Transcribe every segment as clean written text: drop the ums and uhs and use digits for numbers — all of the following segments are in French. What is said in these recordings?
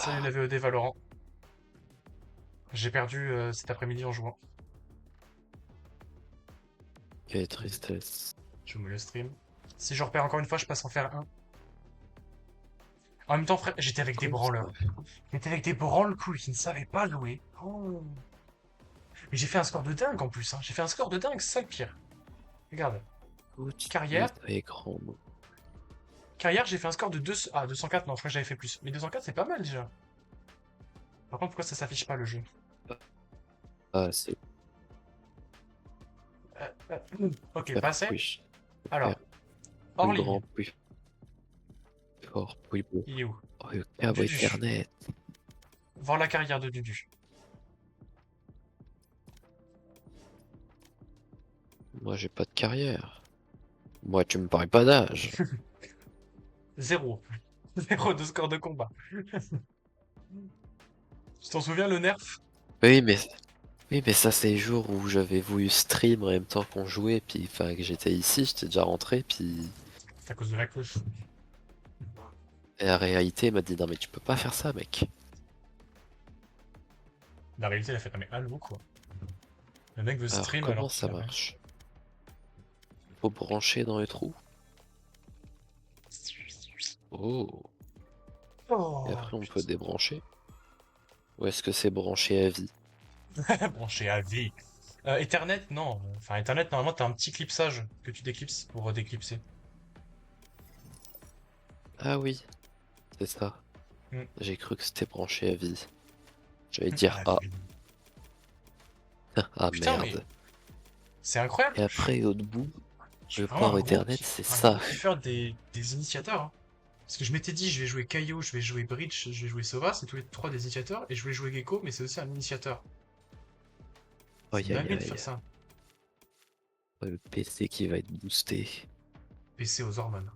Salut la Ah, VOD Valorant. J'ai perdu cet après-midi en jouant. quelle tristesse. Je me le stream. Si je repère encore une fois, je passe en faire un. En même temps, frère, j'étais avec des Comment ça? branleurs. J'étais avec des branles couilles qui ne savaient pas jouer. Oh. Mais j'ai fait un score de dingue en plus, hein. J'ai fait un score de dingue, c'est ça le pire. Regarde. Ouch, il Carrière. est très grand. Carrière, j'ai fait un score de 2... Ah, 204, non, je crois que j'avais fait plus. Mais 204, c'est pas mal déjà. Par contre, pourquoi ça s'affiche pas le jeu? Ah, c'est Ok, faire passé. push. Alors, Faire hors plus ligne. grand, plus fort, plus beau. Il est où? Oh, le câble Dudu. Ethernet. Voir la carrière de Dudu. Moi, j'ai pas de carrière. Moi, tu me parles pas d'âge. Zéro. Zéro de score de combat. Tu t'en souviens le nerf? Oui, mais oui, mais ça, c'est les jours où j'avais voulu stream en même temps qu'on jouait, puis enfin que j'étais ici, j'étais déjà rentré, puis C'est à cause de la cloche. et la réalité m'a dit non mais tu peux pas faire ça, mec. La réalité, elle a fait, ah mais allô, quoi. Le mec veut Alors stream comment alors ça qu'il a rien. marche? Faut brancher dans le trou. Oh. Et Oh, après on peut putain. débrancher. Ou est-ce que c'est branché à vie? Branché à vie. Ethernet, non. Enfin, Ethernet, normalement, t'as un petit clipsage que tu déclipses pour déclipser. Ah oui, c'est ça. Hmm. J'ai cru que c'était branché à vie. J'allais À dire ah. vie. Ah Putain, mais merde. c'est incroyable. Et après l'autre bout, Je suis le vraiment port Ethernet, c'est un ça. gros kiffeur des initiateurs, hein. Parce que je m'étais dit, je vais jouer Kaio, je vais jouer Breach, je vais jouer Sova, c'est tous les trois des initiateurs, et je voulais jouer Gecko, mais c'est aussi un initiateur. C'est une Aïe aïe dinguerie de faire aïe. ça. Le PC qui va être boosté. PC aux hormones.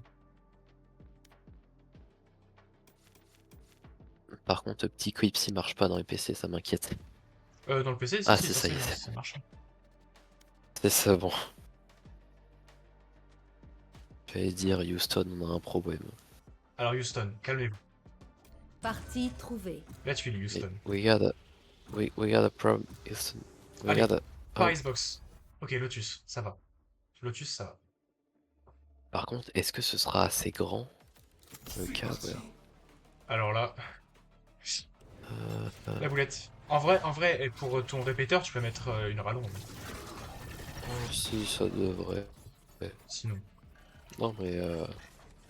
Par contre, le petit clip s'il marche pas dans les PC, ça m'inquiète. Dans le PC, si, Ah si, c'est ça y est, ça marche. c'est ça bon. J'allais dire Houston, on a un problème. Alors Houston, calmez-vous. Partie trouvée. Là tu es Mais Houston. we got a problem, Houston. We Allez, got a... Oh. Paris Box. Ok, Lotus, ça va. Lotus, ça va. Par contre, est-ce que ce sera assez grand, le câble? Alors là, Euh, la euh, boulette. En vrai, et pour ton répéteur, tu peux mettre une rallonge. oh, si, ça devrait. Ouais. Sinon. Non mais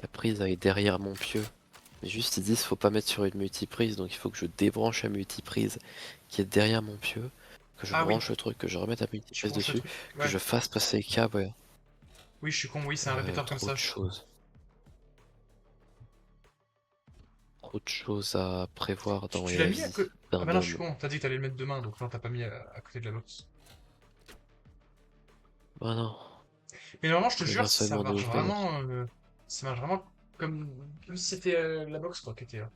la prise elle est derrière mon pieu. Mais juste ils disent faut pas mettre sur une multiprise, donc il faut que je débranche la multiprise qui est derrière mon pieu, que je Ah oui, branche le truc, que je remette la tu multiprise branches le dessus, truc. que Ouais. je fasse passer les câbles. Ouais. Oui, je suis con, oui, c'est un répéteur comme Trop de ça. choses. Trop de choses à prévoir dans Tu la l'as mis à vie côté. Ah d'un bah non, je suis homme. con. T'as dit que t'allais le mettre demain, donc non, t'as pas mis à côté de la box. Oh non, Mais normalement, je te jure, préviens seulement d'ouvrir. ça marche vraiment comme, comme si c'était la box quoi qui était là.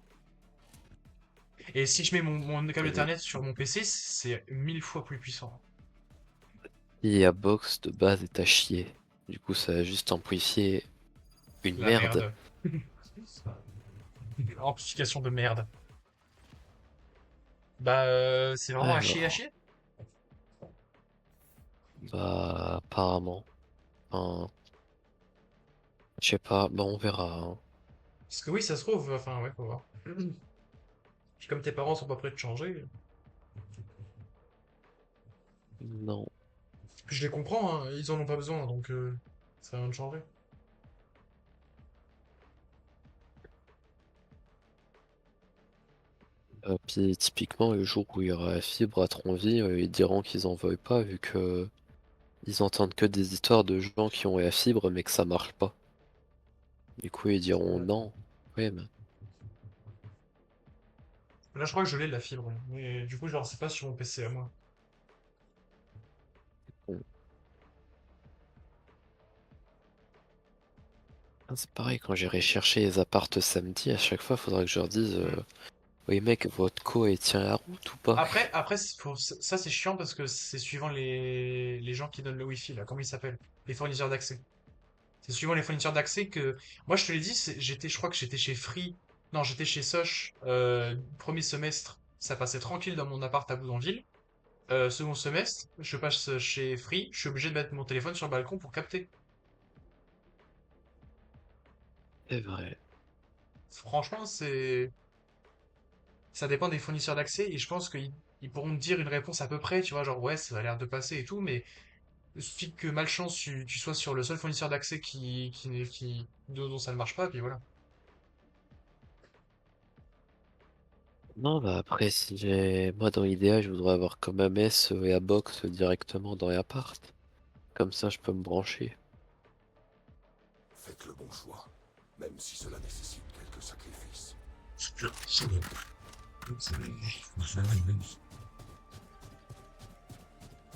Et si je mets mon câble Et Ethernet sur mon PC, c'est 1000 fois plus puissant. la box de base est à chier. Du coup ça a juste amplifié une La merde. merde. Amplification de merde. Bah, c'est vraiment à Alors, chier. bah apparemment. Enfin, je sais pas, bah on verra, hein. Parce que oui, ça se trouve, enfin, ouais, faut voir. Puis comme tes parents sont pas prêts de changer, Non. puis je les comprends, hein, ils en ont pas besoin, donc ça va rien de changer. Puis typiquement, le jour où il y aura la fibre à Tronville, ils diront qu'ils en veulent pas vu que ils entendent que des histoires de gens qui ont la fibre mais que ça marche pas. Du coup, ils diront Ouais. non. Oui, mais Là, je crois que je l'ai la fibre, mais du coup, genre, c'est pas sur mon PC à moi. bon. Ah, c'est pareil, quand j'irai chercher les appartes samedi, à chaque fois, faudra que je leur dise Hmm. oui, mec, votre co, elle tient la route ou pas? Après, ça c'est chiant parce que c'est suivant les gens qui donnent le Wi-Fi, là, comment ils s'appellent? Les fournisseurs d'accès. C'est suivant les fournisseurs d'accès que. Moi, je te l'ai dit, je crois que j'étais chez Free. Non, j'étais chez Soch, premier semestre, ça passait tranquille dans mon appart à Boudonville. Second semestre, je passe chez Free, je suis obligé de mettre mon téléphone sur le balcon pour capter. C'est vrai. Franchement, ça dépend des fournisseurs d'accès et je pense qu'ils pourront me dire une réponse à peu près, tu vois, genre ouais, ça a l'air de passer et tout, mais il suffit que malchance tu sois sur le seul fournisseur d'accès dont ça ne marche pas, puis voilà. Non, bah après, si j'ai. Moi, dans l'idéal, je voudrais avoir comme AMS et Abox directement dans l'appart. Comme ça, je peux me brancher. Faites le bon choix, même si cela nécessite quelques sacrifices.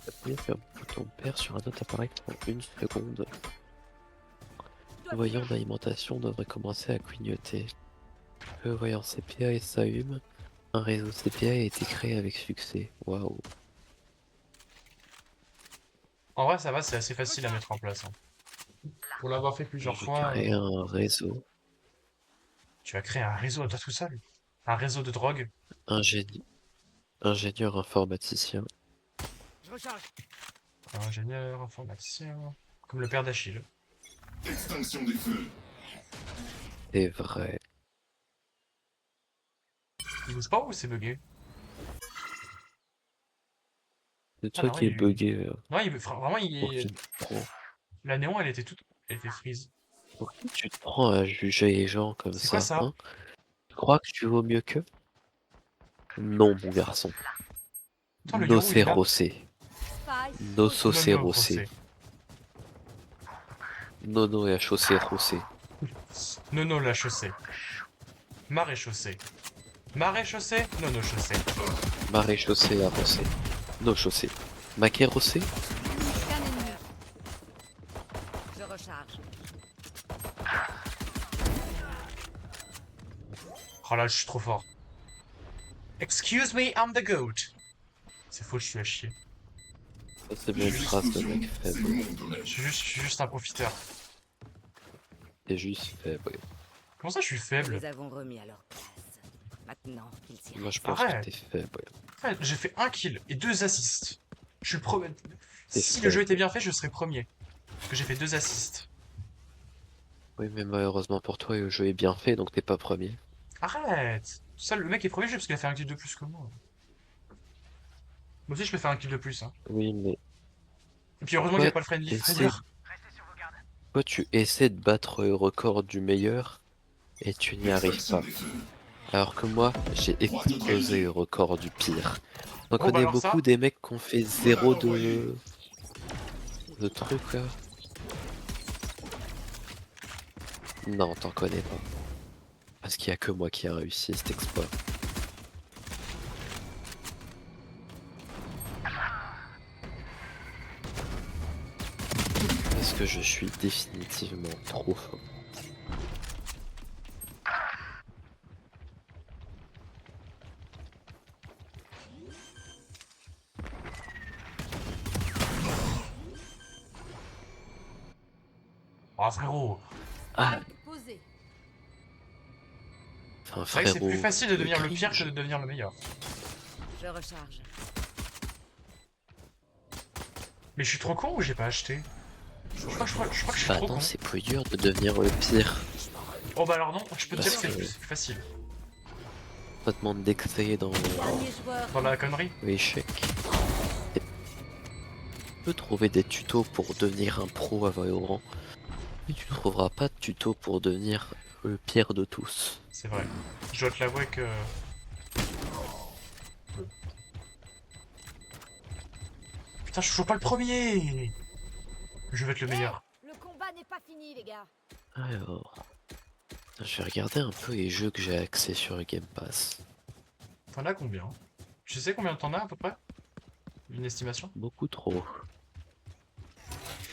Appuyez sur le bouton pair sur un autre appareil pendant 1 seconde. Le voyant d'alimentation devrait commencer à clignoter. Le voyant CPA s'allume. Un réseau CPA a été créé avec succès. Waouh. En vrai, ça va, c'est assez facile à mettre en place, hein. Pour l'avoir fait plusieurs J'ai fois, créé un réseau. tu as créé un réseau à toi tout seul. Un réseau de drogue. Ingéni- Ingénieur informaticien. Ingénieur, informaticien. Comme le père d'Achille. Extinction des feux. C'est vrai. Il bouge pas ou c'est bugué? C'est Ah toi non, qui es bugué. Non, vraiment, Pour qui tu te prends? la néon, elle était freeze. Pour qui tu te prends à juger les gens comme C'est quoi ça, ça? hein? Tu crois que tu vaux mieux qu'eux? Non, mon garçon. Attends, le Yoru, il est là. Nocérosé. Spike Non, non, Nosocérosé. Rosé. Nono et chaussée rosé. Nono la chaussée. Marée chaussée. Marée chaussée, nono chaussée. Marée chaussée à rosé. No chaussée. Maquet rosé? qu'un ennemi. Je recharge. Oh là, je suis trop fort. Excuse me, I'm the goat. C'est faux, je suis à chier. Ça, c'est bien une phrase de mec C'est faible. le monde de neige. Je suis juste un profiteur. T'es juste faible. Comment ça, je suis Nous faible? les avons remis à leur place. Maintenant qu'ils s'y Moi, je restent. pense Arrête. que t'es faible. Ouais, j'ai fait 1 kill et 2 assists. Je suis le premier. T'es Si le jeu faible. était bien fait, je serais premier. Parce que j'ai fait 2 assists. Oui, mais malheureusement pour toi, le jeu est bien fait, donc t'es pas premier. Arrête! Ça, le mec est premier juste parce qu'il a fait 1 kill de plus que moi. Moi aussi, je peux faire 1 kill de plus, hein. Oui, mais Et puis heureusement qu'il n'y a toi, pas le friendly essaie... fire. toi, tu essaies de battre le record du meilleur et tu n'y arrives Extinction pas. des feux. Alors que moi, j'ai explosé le record du pire. On Oh, bah connaît alors ça. beaucoup des mecs qui ont fait zéro de trucs là. Non, t'en connais pas. Parce qu'il y a que moi qui a réussi cet exploit. Parce que je suis définitivement trop fort. Oh, frérot. Ah, Posé. enfin C'est vrai que c'est plus frérot, facile de devenir le pire cringe. que de devenir le meilleur. Je recharge. Mais je suis trop con ou j'ai pas acheté? Je crois que je suis Bah trop non, con. c'est plus dur de devenir le pire. Oh bah alors non, je peux te dire Parce que c'est que- plus facile. Ça demande d'exceller dans Dernier joueur. Dans la connerie. l'échec. Et tu peux trouver des tutos pour devenir un pro à Valorant, mais tu trouveras pas de tuto pour devenir le pire de tous. C'est vrai. Je dois te l'avouer que... Putain, je suis toujours pas le premier! Je veux être le meilleur. Le combat n'est pas fini, les gars. Alors, je vais regarder un peu les jeux que j'ai accès sur le Game Pass. T'en as combien? Tu sais combien t'en as à peu près? Une estimation? Beaucoup trop.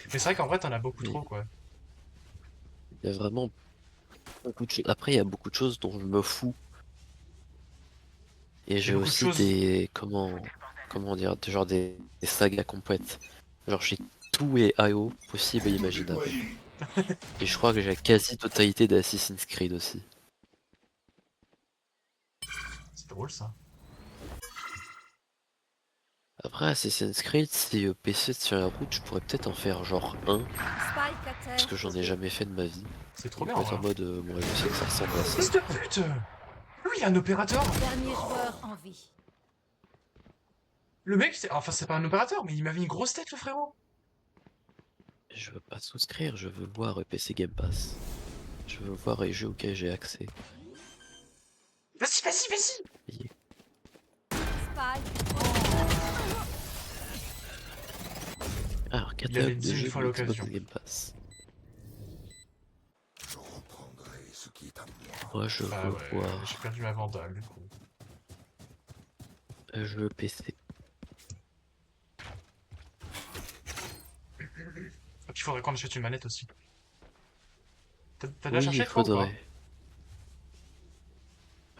Mais c'est vrai qu'en vrai t'en as beaucoup Oui. trop quoi. Il y a vraiment beaucoup de choses. Après, il y a beaucoup de choses dont je me fous. Et j'ai beaucoup de aussi choses. des... Comment dire? Genre des sagas complètes. Genre j'ai tous les AO possibles et imaginables. Déployé. Et je crois que j'ai la quasi-totalité d'Assassin's Creed aussi. C'est drôle ça. Après Assassin's Creed, si PC tient la route, je pourrais peut-être en faire genre un, Spike à terre. parce que j'en ai jamais fait de ma vie. C'est trop Il bien. peut être en Ouais. mode, moi je sais que ça ressemble à ça. Fils de pute! Lui, il est un opérateur! Dernier joueur en vie. Le mec, enfin, c'est pas un opérateur, mais il m'avait une grosse tête, le frérot! Je veux pas souscrire, je veux voir PC Game Pass. Je veux voir les jeux auxquels j'ai accès. Vas-y, vas-y, vas-y! Et Spike. alors, Il avait catalogue de dit une jeux fois de Xbox l'occasion. Game Pass. Je reprendrai ce qui est à moi. Moi je Ah veux ouais, voir j'ai perdu ma vandale, du coup. un jeu PC. Il faudrait qu'on achète une manette aussi. T'as déjà Oui, cherché il toi ou pas?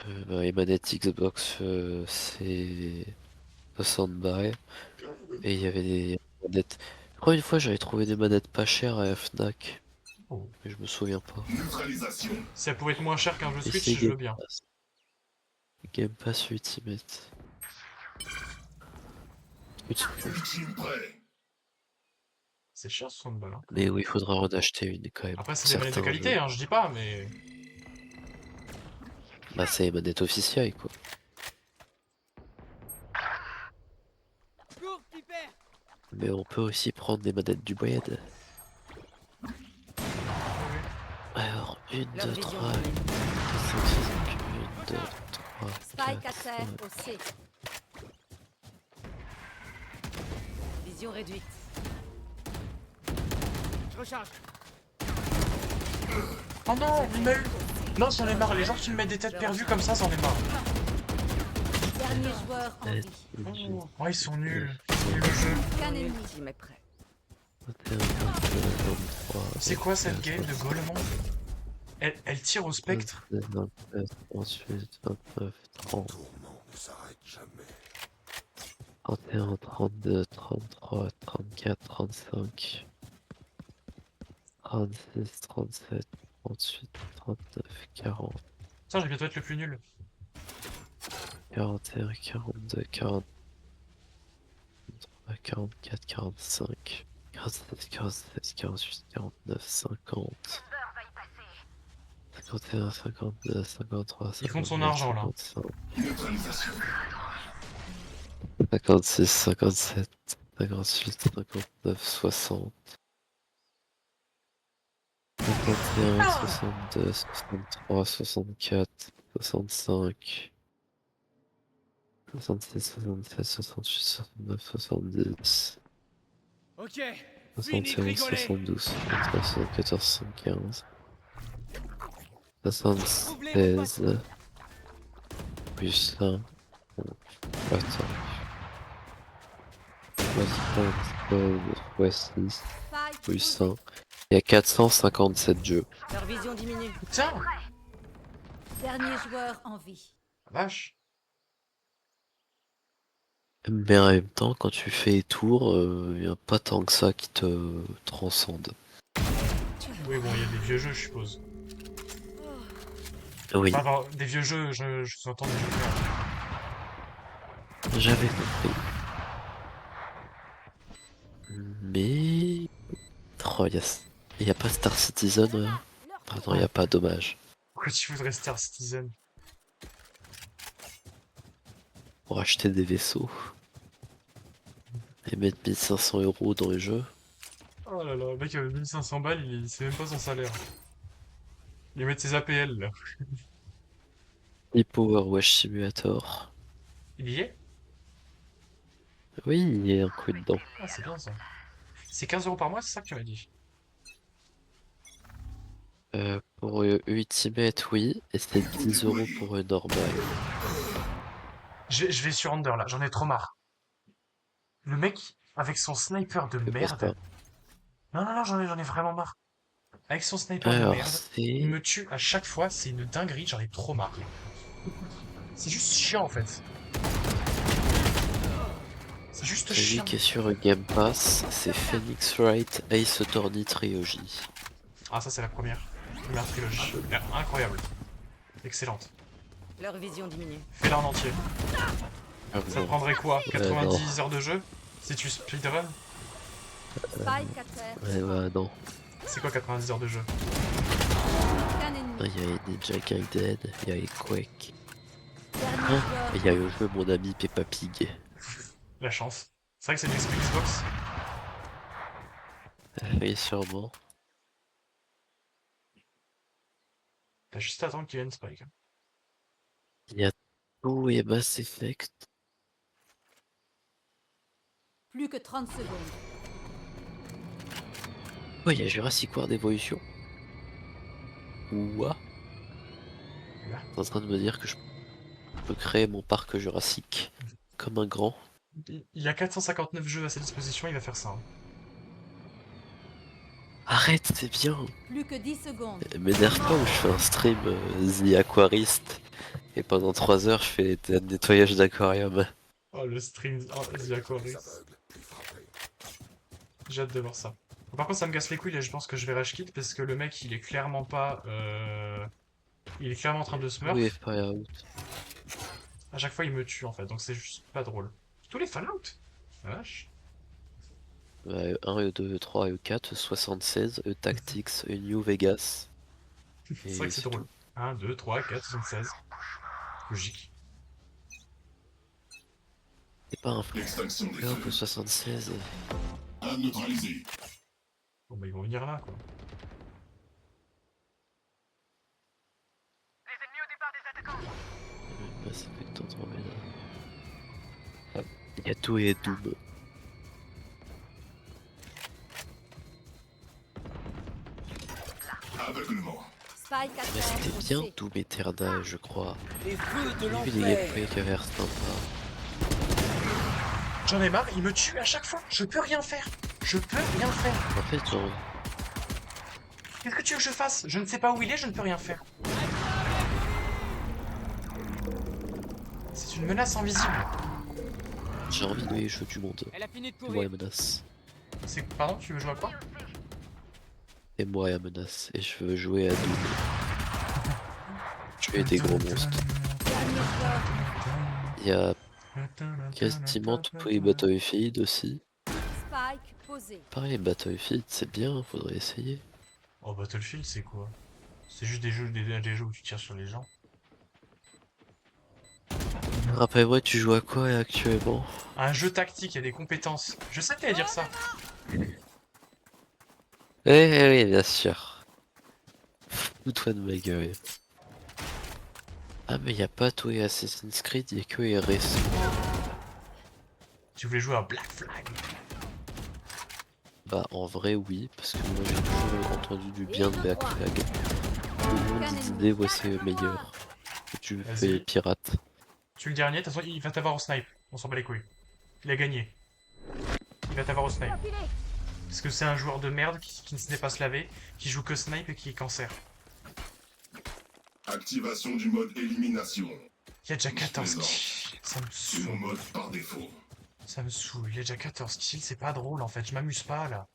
faudrait. Les manettes Xbox, c'est 60 balles. Et il y avait des manettes. Je crois une fois j'avais trouvé des manettes pas chères à la Fnac. Oh. Mais je me souviens pas. Neutralisation. Si ça pouvait être moins cher qu'un jeu Et Switch, c'est je veux Game bien. Pass. Game Pass Ultimate. Ultime prêt. C'est cher 60 balles. Hein. Mais oui, il faudra en acheter une quand même. Après, c'est des manettes de Certains qualité, jeux. hein, je dis pas, mais. Bah, c'est les manettes officielles quoi. Mais on peut aussi prendre des manettes du bled. Alors, 1, 2, Leur 3, vision 4, 5, 6, 1, 2, 3, Spike à 4, terre 5. au C. Vision réduite. Je recharge. Oh non, il m'a eu! Non, j'en ai marre, les gens qui me mettent des têtes perdues comme ça, j'en ai marre. Dernier joueur en vie. Oh, ils sont nuls. C'est nul le jeu. Qu'un ennemi. J'y mets prêt. 21, 22, 23, C'est quoi cette 24, game de Golemon? Elle tire au spectre. 27, 28, 29, 30, Tourment ne s'arrête jamais. 31, 32, 33, 34, 35, 36, 37, 38, 39, 40, Ça, je vais bientôt être le plus nul. 41, 42, 43, 44, 45, 47, 47, 48, 49, 50. 51, 52, 53, Il compte son 54, argent, là. 55, Neutralisation. 56, 57, 58, 59, 60. 51, 62, 63, 64, 65, 66, 67, 68, 69, 70, Ok, 71, 72, 73, 74, 75, 76, plus 1, attends, 60, fois 6, Spike. plus 1, il y a 457 jeux. Leur vision diminue. Tiens! Dernier joueur en vie. La vache. Mais en même temps, quand tu fais les tours, il n'y a pas tant que ça qui te transcende. Oui, bon, il y a des vieux jeux, je suppose. Oui, Enfin, des vieux jeux, je sous-entends des jeux clairs. j'avais compris. Mais... Oh, il y a pas Star Citizen, Pardon, il n'y a pas Dommage. Pourquoi tu voudrais Star Citizen? Pour acheter des vaisseaux. Et mettre 1500 € dans les jeux. Oh là là, le mec avait 1500 balles, c'est même pas son salaire. Il met ses APL, là. Et Power Wash Simulator. Il y est? Oui, il y a un coup dedans. Ah, c'est bien, ça. C'est 15 € par mois, c'est ça que tu m'as dit? Pour Ultimate, oui. Et c'est 10 € pour normal. Je vais sur Under, là, j'en ai trop marre. Le mec, avec son sniper de Je pense merde... pas. Non, non, non, j'en ai vraiment marre. Avec son sniper de Alors, merde, il c'est... me tue à chaque fois, c'est une dinguerie, j'en ai trop marre. C'est juste chiant, en fait. C'est juste Celui chiant. qui est sur Game Pass, c'est Phoenix Wright Ace Attorney Trilogy. Ah, ça, c'est la première trilogie. Incroyable. Excellente. Leur vision diminue. Fais-la en entier. Ah, Ça te bon. prendrait quoi? non. 90 heures de jeu? Si tu speedrun? Spike à terre. Ouais, bah non. C'est quoi 90 heures de jeu? Aucun ennemi. Il y a les Ninja Gaiden, il y a les Quake. Dernier Ah, joueur. et il y a le jeu Mon ami Peppa Pig. La chance. C'est vrai que c'est du Xbox. Oui, sûrement. T'as juste à attendre qu'il vienne Spike. Il y a tout et Mass Effect. Plus que 30 secondes. Ouais, il y a Jurassic World Evolution. Ouah. Là. T'es en train de me dire que je peux créer mon parc Jurassique comme un grand. Il a 459 jeux à sa disposition, il va faire ça. Hein. Arrête, c'est bien. Plus que 10 secondes. M'énerve pas où je fais un stream The Aquarist et pendant 3 heures je fais un nettoyage d'aquarium. Oh, le stream The Aquarist. aveugle et frappé. J'ai hâte de voir ça. Par contre, ça me casse les couilles et je pense que je vais rage quit parce que le mec, il est clairement pas. Il est clairement en train de smurf. Oui, Fireout. À chaque fois, il me tue en fait, donc c'est juste pas drôle. Tous les Fallout? La vache. 1, E2, E3, E4, 76, E-Tactics, E-New Vegas. C'est vrai que c'est c'est drôle. 1, 2, 3, 4, 76. Logique. C'est pas un L'extinction des flop feux. 76. À neutraliser. Bon, bah, ils vont venir là, quoi. Bah, ça fait tant de remèdes. Ah, il y a tout et Doom. Aveuglement. Spike à Mais terre. c'était On bien sait. Doom Eternal, je crois. Les feux de J'ai vu des l'enfer. gameplays qui avaient l'air sympa. J'en ai marre, il me tue à chaque fois. Je peux rien faire. Je peux rien faire. En fait, genre, Qu'est-ce que tu veux que je fasse? Je ne sais pas où il est, je ne peux rien faire. C'est une menace invisible. j'ai envie de les jeux du monde. Elle a fini de C'est moi courir. la menace. C'est... Pardon, tu veux jouer à quoi? C'est moi la menace. Et je veux jouer à Doom. Tuer des gros monstres. Dernier joueur. Il y a quasiment tous les Battlefield aussi. Spike posé. Pareil, Battlefield, c'est bien, faudrait essayer. Oh, Battlefield, c'est quoi? C'est juste des jeux où tu tires sur les gens. Rappelle-moi, tu joues à quoi actuellement? Un jeu tactique, il y a des compétences. Je sais que t'allais dire ça. Oui, bien sûr. Fous-toi de ma gueule. Ah, mais y a pas tous les Assassin's Creed, y a que les récents. Tu voulais jouer à Black Flag. Bah, en vrai, oui, parce que moi j'ai toujours entendu du bien de Black Flag. Tout le monde disait, ouais, c'est le meilleur. Et tu Vas-y. fais pirate. Tu es le dernier, de toute façon, il va t'avoir au snipe. On s'en bat les couilles. Il a gagné. Il va t'avoir au snipe. Parce que c'est un joueur de merde qui ne sait pas se laver, qui joue que snipe et qui est cancer. Activation du mode élimination. Il y a déjà 14 kills. Ça me C'est mon saoule. mode par défaut. Ça me saoule. Il y a déjà 14 kills, c'est pas drôle en fait. Je m'amuse pas là.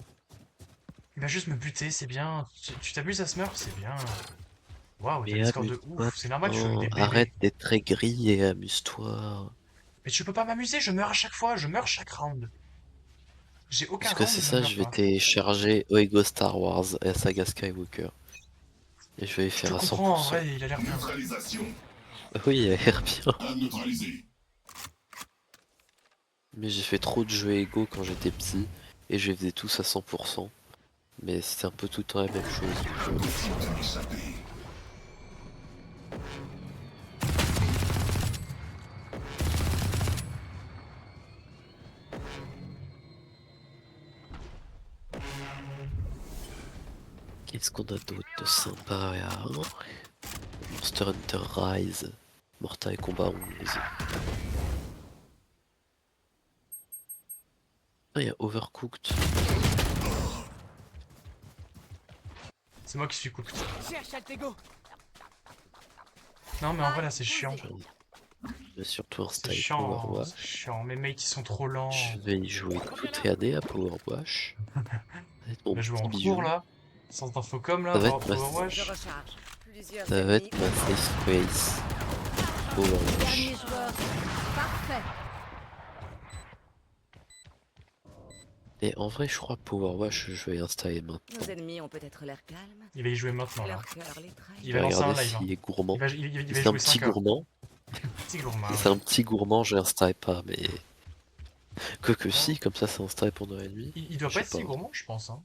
Il va juste me buter, c'est bien. Tu t'amuses à Smurf, c'est bien. Waouh, t'as Mais des scores de amuse-toi, ouf. C'est normal, tu fais avec des putain, bébés. arrête d'être très gris et amuse-toi. Mais tu peux pas m'amuser, je meurs à chaque fois, je meurs chaque round. J'ai aucun Parce que round c'est où je ça, meurs je vais pas. télécharger Oego Star Wars et la saga Skywalker. Et je vais les Je te faire à comprends, en 100%. vrai, il a l'air bien. Neutralisation. Oui, il a l'air bien. À neutraliser. Mais j'ai fait trop de jeux Ego quand j'étais petit, et je les faisais tous à 100%. Mais c'était un peu tout le temps la même chose. Tente d'échapper. Qu'est-ce qu'on a d'autre de sympa là, hein? Monster Hunter Rise, Mortal Kombat 11. Ah, il y a Overcooked. C'est moi qui suis cooked. Cherche Altego. Non, mais en vrai, là, c'est chiant. Mais surtout C'est installer chiant, Power c'est chiant. Mes mates, ils sont trop lents. Je vais y jouer toute l'année à Power Wash. Ça va être On mon va jouer petit en bijou. cours, là. Sans info comme, là, Ça va dans être ma- Je Overwatch. recharge. Plusieurs Ça va ennemis. être ma safe space. Overwatch. Dernier joueur. Parfait. Et en vrai, je crois Powerwash, je vais installer maintenant. Nos ennemis ont peut-être l'air calmes, Il va y jouer maintenant, mais là. leur cœur les trahit. Il Je va vais lancer un regarder live, hein. s'il est gourmand. Il va Et y c'est un jouer petit 5 heures. gourmand. Petit gourmand, Et ouais. c'est un petit gourmand, je l'installe pas, mais. Que Oh. si, comme ça, c'est installé pendant la nuit. Il doit Je pas sais être si pas. gourmand, je pense, hein.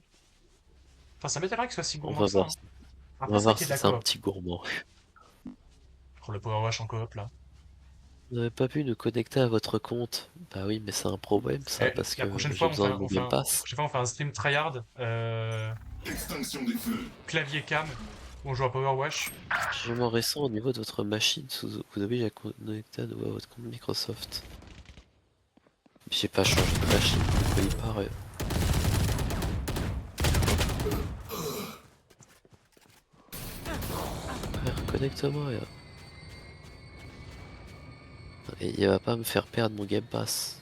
Enfin, ça m'étonnerait qu'il soit si On gourmand va que ça, voir. hein. On Après, va c'est vrai voir qu'il y si a de c'est la un coop. petit gourmand. Pour le Power Wash en coop, là. Vous n'avez pas pu nous connecter à votre compte? Bah oui, mais c'est un problème ça, Eh, parce la que prochaine j'ai fois, besoin de mon Game la Pass. prochaine fois, on fait un stream tryhard, Extinction des feux. clavier cam, on joue à Power Wash. Changement récent au niveau de votre machine, vous avez déjà connecté à nouveau à votre compte Microsoft. J'ai pas changé de machine, il paraît. Frère, connecte-moi là. Et il va pas me faire perdre mon Game Pass.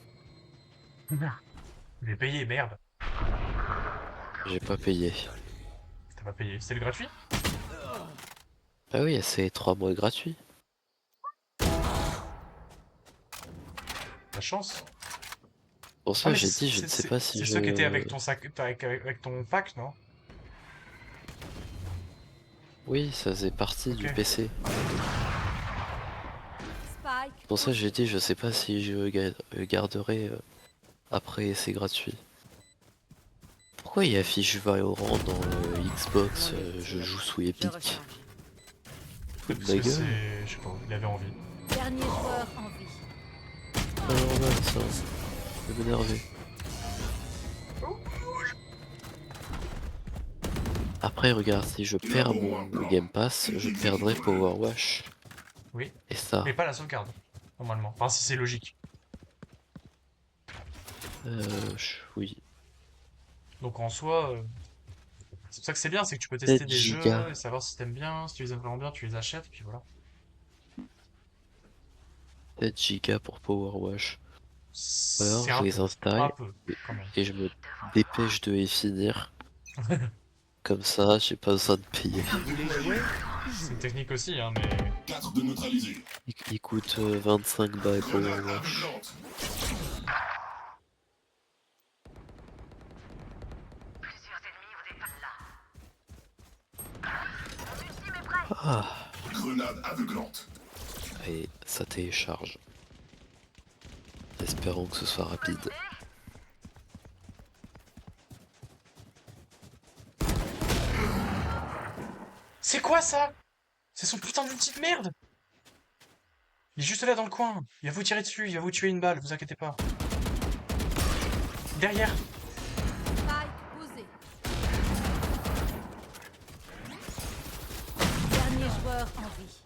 Je vais payer, merde. J'ai pas payé. T'as pas payé. C'était le gratuit? Ah oui, c'est 3 mois gratuits. La chance. Pour Ah, ça, mais j'ai dit, je ne sais pas si c'est je... ceux qui étaient avec ton sac, avec ton pack, non? Oui, ça faisait partie du Ok. PC. Spike. Pour ça, j'ai dit, je sais pas si je garderai après, c'est gratuit. Pourquoi il affiche Valorant dans le Xbox, je joue sous Je Epic? recharge. Fous de Parce ma que gueule. c'est... Je sais pas, il avait envie. Dernier joueur en vie. Pas normal ça. Je vais m'énerver. Après, regarde, si je perds mon Game Pass, je perdrai Power Wash. Oui. Et ça, Mais pas la sauvegarde, normalement. Enfin, si c'est logique. oui. Donc en soi, c'est pour ça que c'est bien, c'est que tu peux tester 7 des jeux gigas. et savoir si t'aimes bien, si tu les aimes vraiment bien, tu les achètes, et puis voilà. 7 Go pour Power Wash. Alors, C'est je un les peu, un installe peu, quand même. et je me dépêche de les finir. Comme ça, j'ai pas besoin de payer. C'est une technique aussi, hein, mais... 4 de neutraliser. Il coûte 25 balles Power Grenade Wash. aveuglante. Ah, Grenade aveuglante. et ça télécharge. Espérons que ce soit rapide. C'est quoi ça? C'est son putain d'outil de merde! Il est juste là dans le coin. Il va vous tirer dessus, il va vous tuer une balle, vous inquiétez pas. Derrière. Spike posé. Dernier joueur en vie.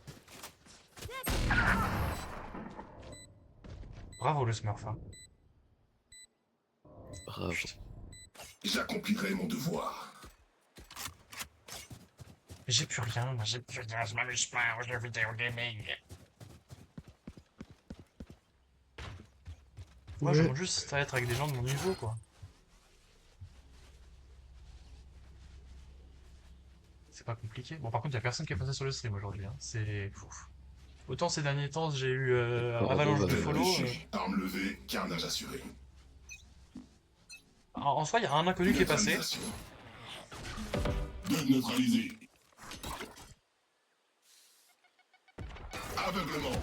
Bravo le Smurf, hein. Bravo. J'accomplirai mon devoir. J'ai plus rien, moi j'ai plus rien, je m'amuse pas au jeu vidéo gaming. Moi je Ouais. monte juste à être avec des gens de mon niveau quoi. C'est pas compliqué. Bon par contre y a personne qui est passé sur le stream aujourd'hui, hein. C'est fou. Autant ces derniers temps j'ai eu Bravo, avalanche de Valorant. follow. Arme levée, carnage assuré. En soi y a un inconnu qui est passé. Neutralisation. 2 neutralisés. Aveuglement.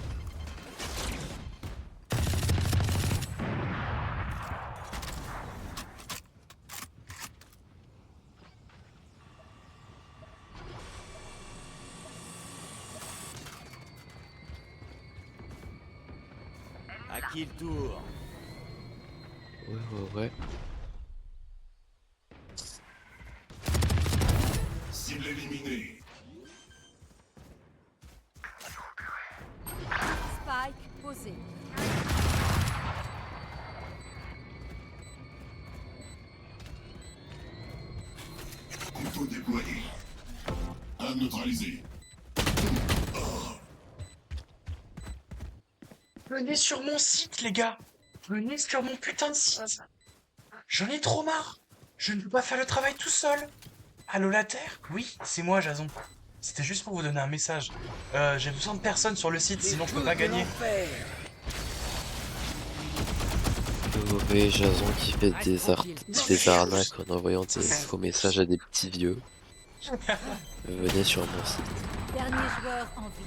À qui le tour? Ouais. Cible éliminée. Spike posé. Couteau déployé. Un neutralisé. Venez sur mon site les gars. Venez sur mon putain de site. J'en ai trop marre. Je ne peux pas faire le travail tout seul. Allô la Terre? Oui, c'est moi Jason. C'était juste pour vous donner un message. J'ai besoin de personnes sur le site, sinon je peux pas gagner. Le mauvais Jason qui fait des arnaques en envoyant des faux messages à des petits vieux. Venez sur mon site. Dernier joueur en vie.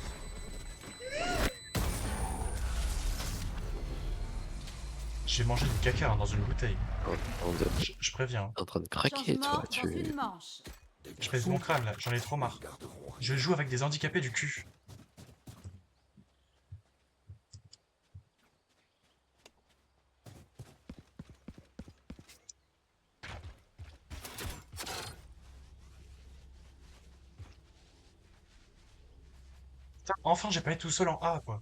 J'ai mangé du caca hein, dans une bouteille. Je préviens. En train de craquer, Changement toi. dans Tu... une manche. Je pèse mon crâne là, j'en ai trop marre. Je joue avec des handicapés du cul. Putain, enfin j'ai pas été tout seul en A quoi.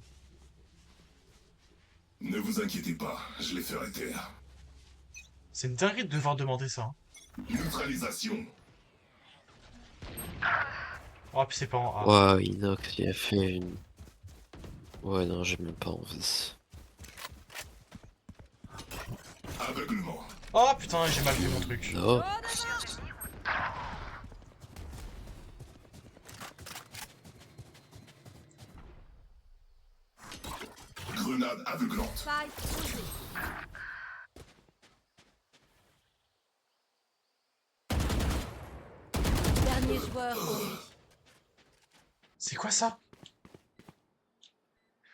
Ne vous inquiétez pas, je les ferai taire. C'est une dinguerie de devoir demander ça. Hein. Neutralisation. Oh puis c'est pas en A. Waouh, Inox, il a fait une... Ouais, non, j'ai même pas envie. Aveuglement. Oh putain j'ai mal fait mon truc. Non. Grenade aveuglante. Spike posé. Dernier joueur en vie. C'est quoi ça?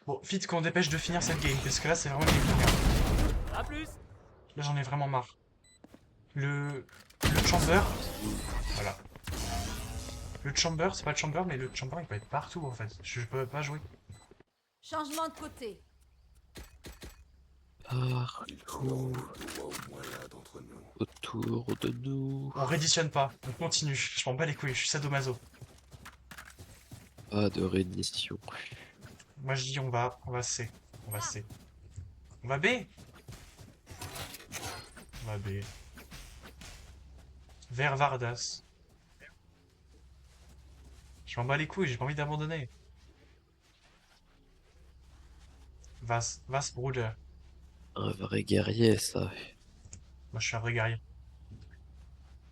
Bon, vite qu'on dépêche de finir cette game, parce que là c'est vraiment une game. A plus. Là j'en ai vraiment marre. Le chamber. Voilà. Le chamber, c'est pas le chamber, mais le chamber il peut être partout en fait. Je peux pas jouer. Changement de côté. Partout autour de nous. On redditionne pas, on continue. Je m'en bats les couilles, je suis sadomaso. Pas de reddition. Moi je dis on va C. On va C. On va B. On va B. Vers Vardas. Je m'en bats les couilles, j'ai pas envie d'abandonner. Vas, Bruder. Un vrai guerrier, ça. Moi je suis un vrai guerrier.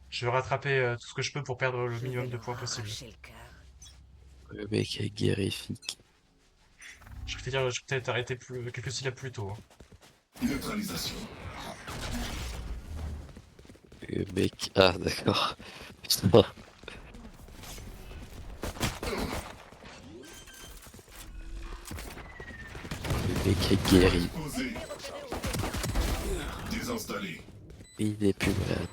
Je vais rattraper tout ce que je peux pour perdre le Je minimum vais de leur points possible. arracher le cœur. Le mec est guerrifique. Je vais te dire, je vais peut-être arrêter quelques syllabes plus tôt. Hein. Neutralisation. Le mec... Ah, d'accord. Putain. Le mec est guéri. Posé. Désinstallé. Il n'est plus malade.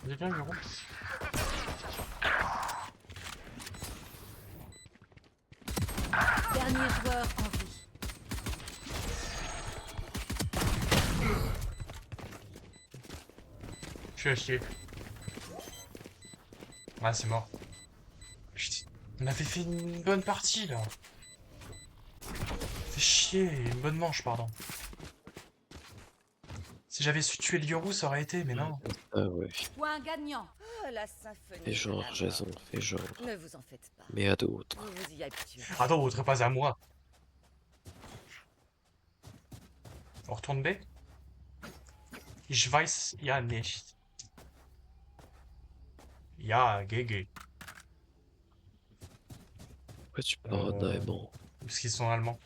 Il est bien, Guro. Dernier joueur en vie. Je suis à chier. Ah, c'est mort. Putain, on avait fait une bonne partie là. Fait chier, une bonne manche, pardon. Si j'avais su tuer le Yoru, ça aurait été, mais non. Ah ouais. Point gagnant. Oh, la symphonie. Fais genre, de la Jason, mort. fais genre. Ne vous en faites pas. Mais à d'autres. Vous vous y habituez. Ah d'autres, pas à moi. On retourne B. Ich weiß ja nicht. Ja, GG. Pourquoi tu parles en allemand? Parce qu'ils sont allemands.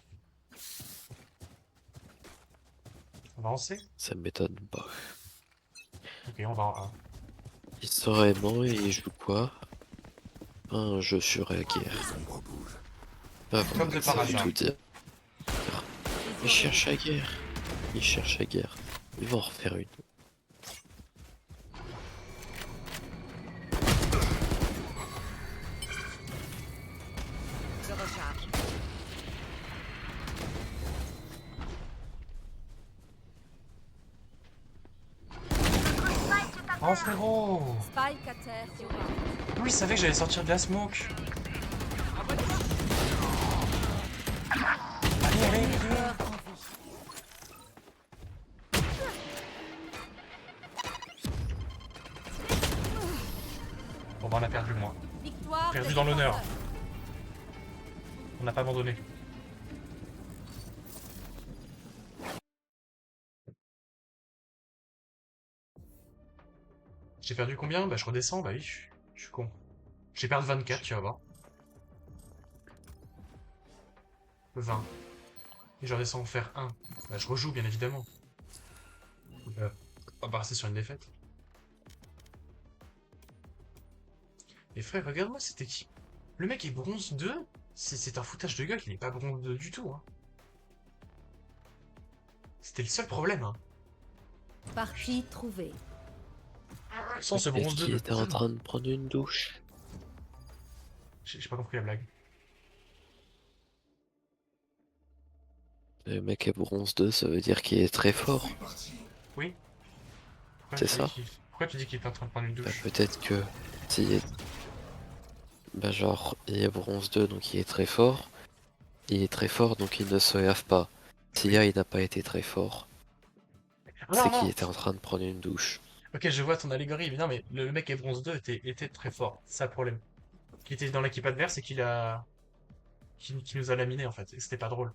On va en C? Ça m'étonne pas. Ok, on va en A. Ils sont allemand et ils jouent quoi? Un jeu sur la guerre. Ah, Comme de ça par veut hasard. tout dire. Ils cherchent la guerre. Ils cherchent la guerre. Ils vont en refaire une. Je recharge. Oh frérot! Spike à terre sur A. Oui, il savait que j'allais sortir de la smoke. Allez, allez, Dernier allez. joueur en vie. Bon bah on a perdu le moins. Victoire. Perdu des dans l'honneur. défenseurs. On n'a pas abandonné. J'ai perdu combien? Bah je redescends, bah oui, je suis con. J'ai perdu 24, tu vas voir. 20. Et je redescends faire 1. Bah je rejoue, bien évidemment. On va pas rester sur une défaite. Et frère, regarde-moi cette équipe. Le mec est bronze 2. C'est un foutage de gueule, il est pas bronze 2 du tout. Hein. C'était le seul problème. Hein. Partie trouvée. Sans ce Peut-être bronze 2 qu'il de... était en train de prendre une douche. J'ai pas compris la blague. Le mec est bronze 2, ça veut dire qu'il est très fort. C'est parti. Oui? C'est ça. Pourquoi tu dis qu'il est en train de prendre une Bah, douche? peut-être que s'il est... Bah genre, il est bronze 2, donc il est très fort. Il est très fort, donc il ne se lave pas. Si là, il n'a pas été très fort, Ah non, c'est qu'il non! était en train de prendre une douche. Ok, je vois ton allégorie, mais non, mais le mec est bronze 2 était très fort. C'est ça le problème. Qui était dans l'équipe adverse et qui nous a laminé en fait. Et c'était pas drôle.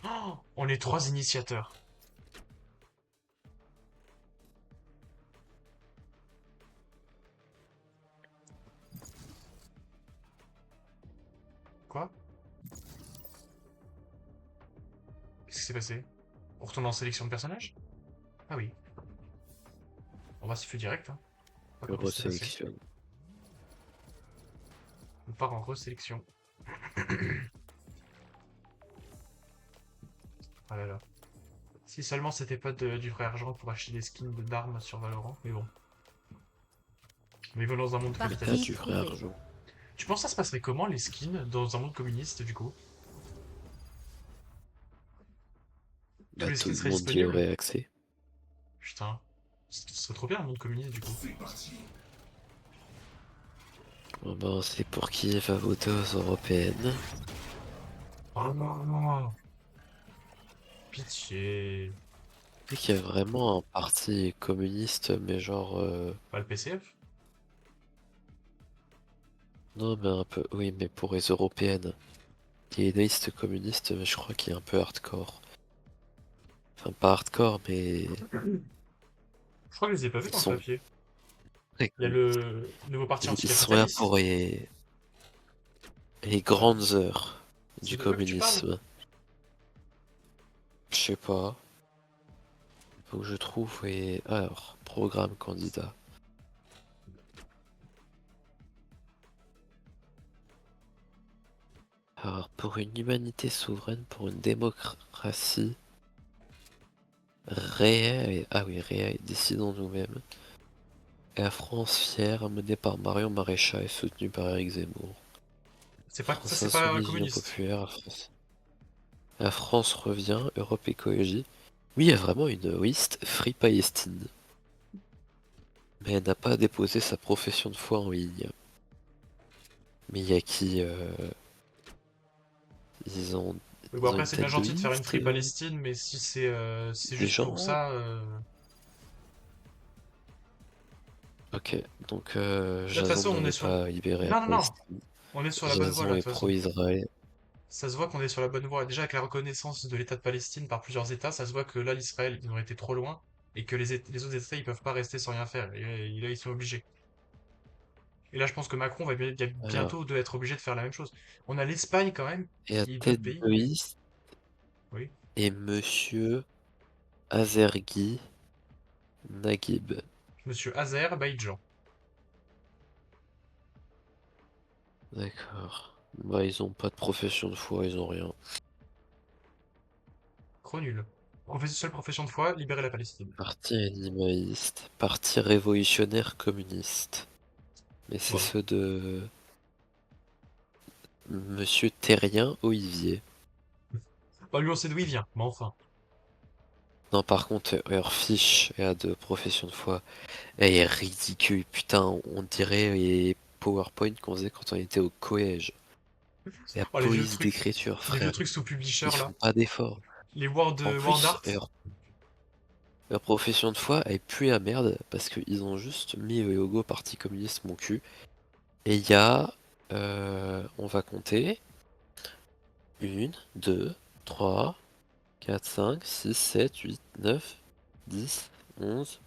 Oh, on est 3 initiateurs. Quoi? Qu'est-ce qui s'est passé? On retourne en sélection de personnages? Ah oui. On va s'y fait direct, hein. Pas Je compris ce qui s'est passé. resélectionne. On part en resélection. Ah là là. Si seulement c'était pas du vrai argent pour acheter des skins d'armes sur Valorant, mais bon. Mais bon, dans un monde Parti. Pas qualitatif. du vrai argent. Tu penses que ça se passerait comment les skins dans un monde communiste du coup? Tous Bah les tout skins le seraient monde y disponibles? aurait accès. Putain. Ce serait trop bien un monde communiste du coup. C'est parti. Oh ben, c'est pour qui va voter aux européennes. Oh non! Pitié. Et qu'il y a vraiment un parti communiste, mais genre... Pas le PCF? Non, mais un peu... Oui, mais pour les européennes. Il y a une liste communiste, mais je crois qu'il est un peu hardcore. Enfin, pas hardcore, mais... Je crois que je les ai pas vus Ils dans le sont papier. très Il y a cool. le nouveau parti Ils sont là anticapitaliste. pour les grandes heures C'est du de quoi que tu parles? communisme. Je sais pas. Faut que je trouve les... Alors, programme candidat. Alors, pour une humanité souveraine, pour une démocratie réelle, ah oui, réelle, décidons nous-mêmes. Et la France fière, menée par Marion Maréchal et soutenue par Éric Zemmour. Ça France c'est pas Insoumise, Union communiste. populaire, la France revient, Europe Écologie. Oui, il y a vraiment une liste Free Palestine. Mais elle n'a pas déposé sa profession de foi en ligne. Mais il y a qui ils ont, Mais bon ils ont après une c'est bien tête de gentil de faire une liste, Free Palestine, mais si c'est des juste pour gens. ça... Ok, donc De toute Jason façon ne on est veut sur... pas libérer la Non, non, non! Palestine. On est sur la bonne voie Jason là, de est toute façon. pro-Israël. Ça se voit qu'on est sur la bonne voie. Déjà avec la reconnaissance de l'État de Palestine par plusieurs États, ça se voit que là l'Israël, ils ont été trop loin, et que les autres États, ils peuvent pas rester sans rien faire. Et là, ils sont obligés. Et là, je pense que Macron va Alors, bientôt être obligé de faire la même chose. On a l'Espagne quand même, et à et d'autres tête de pays. liste Oui. est Monsieur Azergui Naguib. Monsieur Azerbaïdjan. D'accord. Bah, ils ont pas de profession de foi, ils ont rien. Trop nul. Seule profession de foi, libérer la Palestine. Parti animaliste, parti révolutionnaire communiste. Mais c'est Bon. ceux de Monsieur Terrien Olivier. Bah lui, on sait d'où il vient, mais enfin. Non, par contre, leur fiche de profession de foi, elle est ridicule. Putain, on dirait les PowerPoint qu'on faisait quand on était au collège. La Oh, police d'écriture, les vieux frère. trucs sous publisher Ils là. font pas d'efforts. Les En Word plus, Art. leur profession de foi, elle pue la merde parce qu'ils ont juste mis le logo Parti communiste mon cul. Et il y a, on va compter, 1, 2, 3, 4, 5, 6, 7, 8, 9, 10, 11,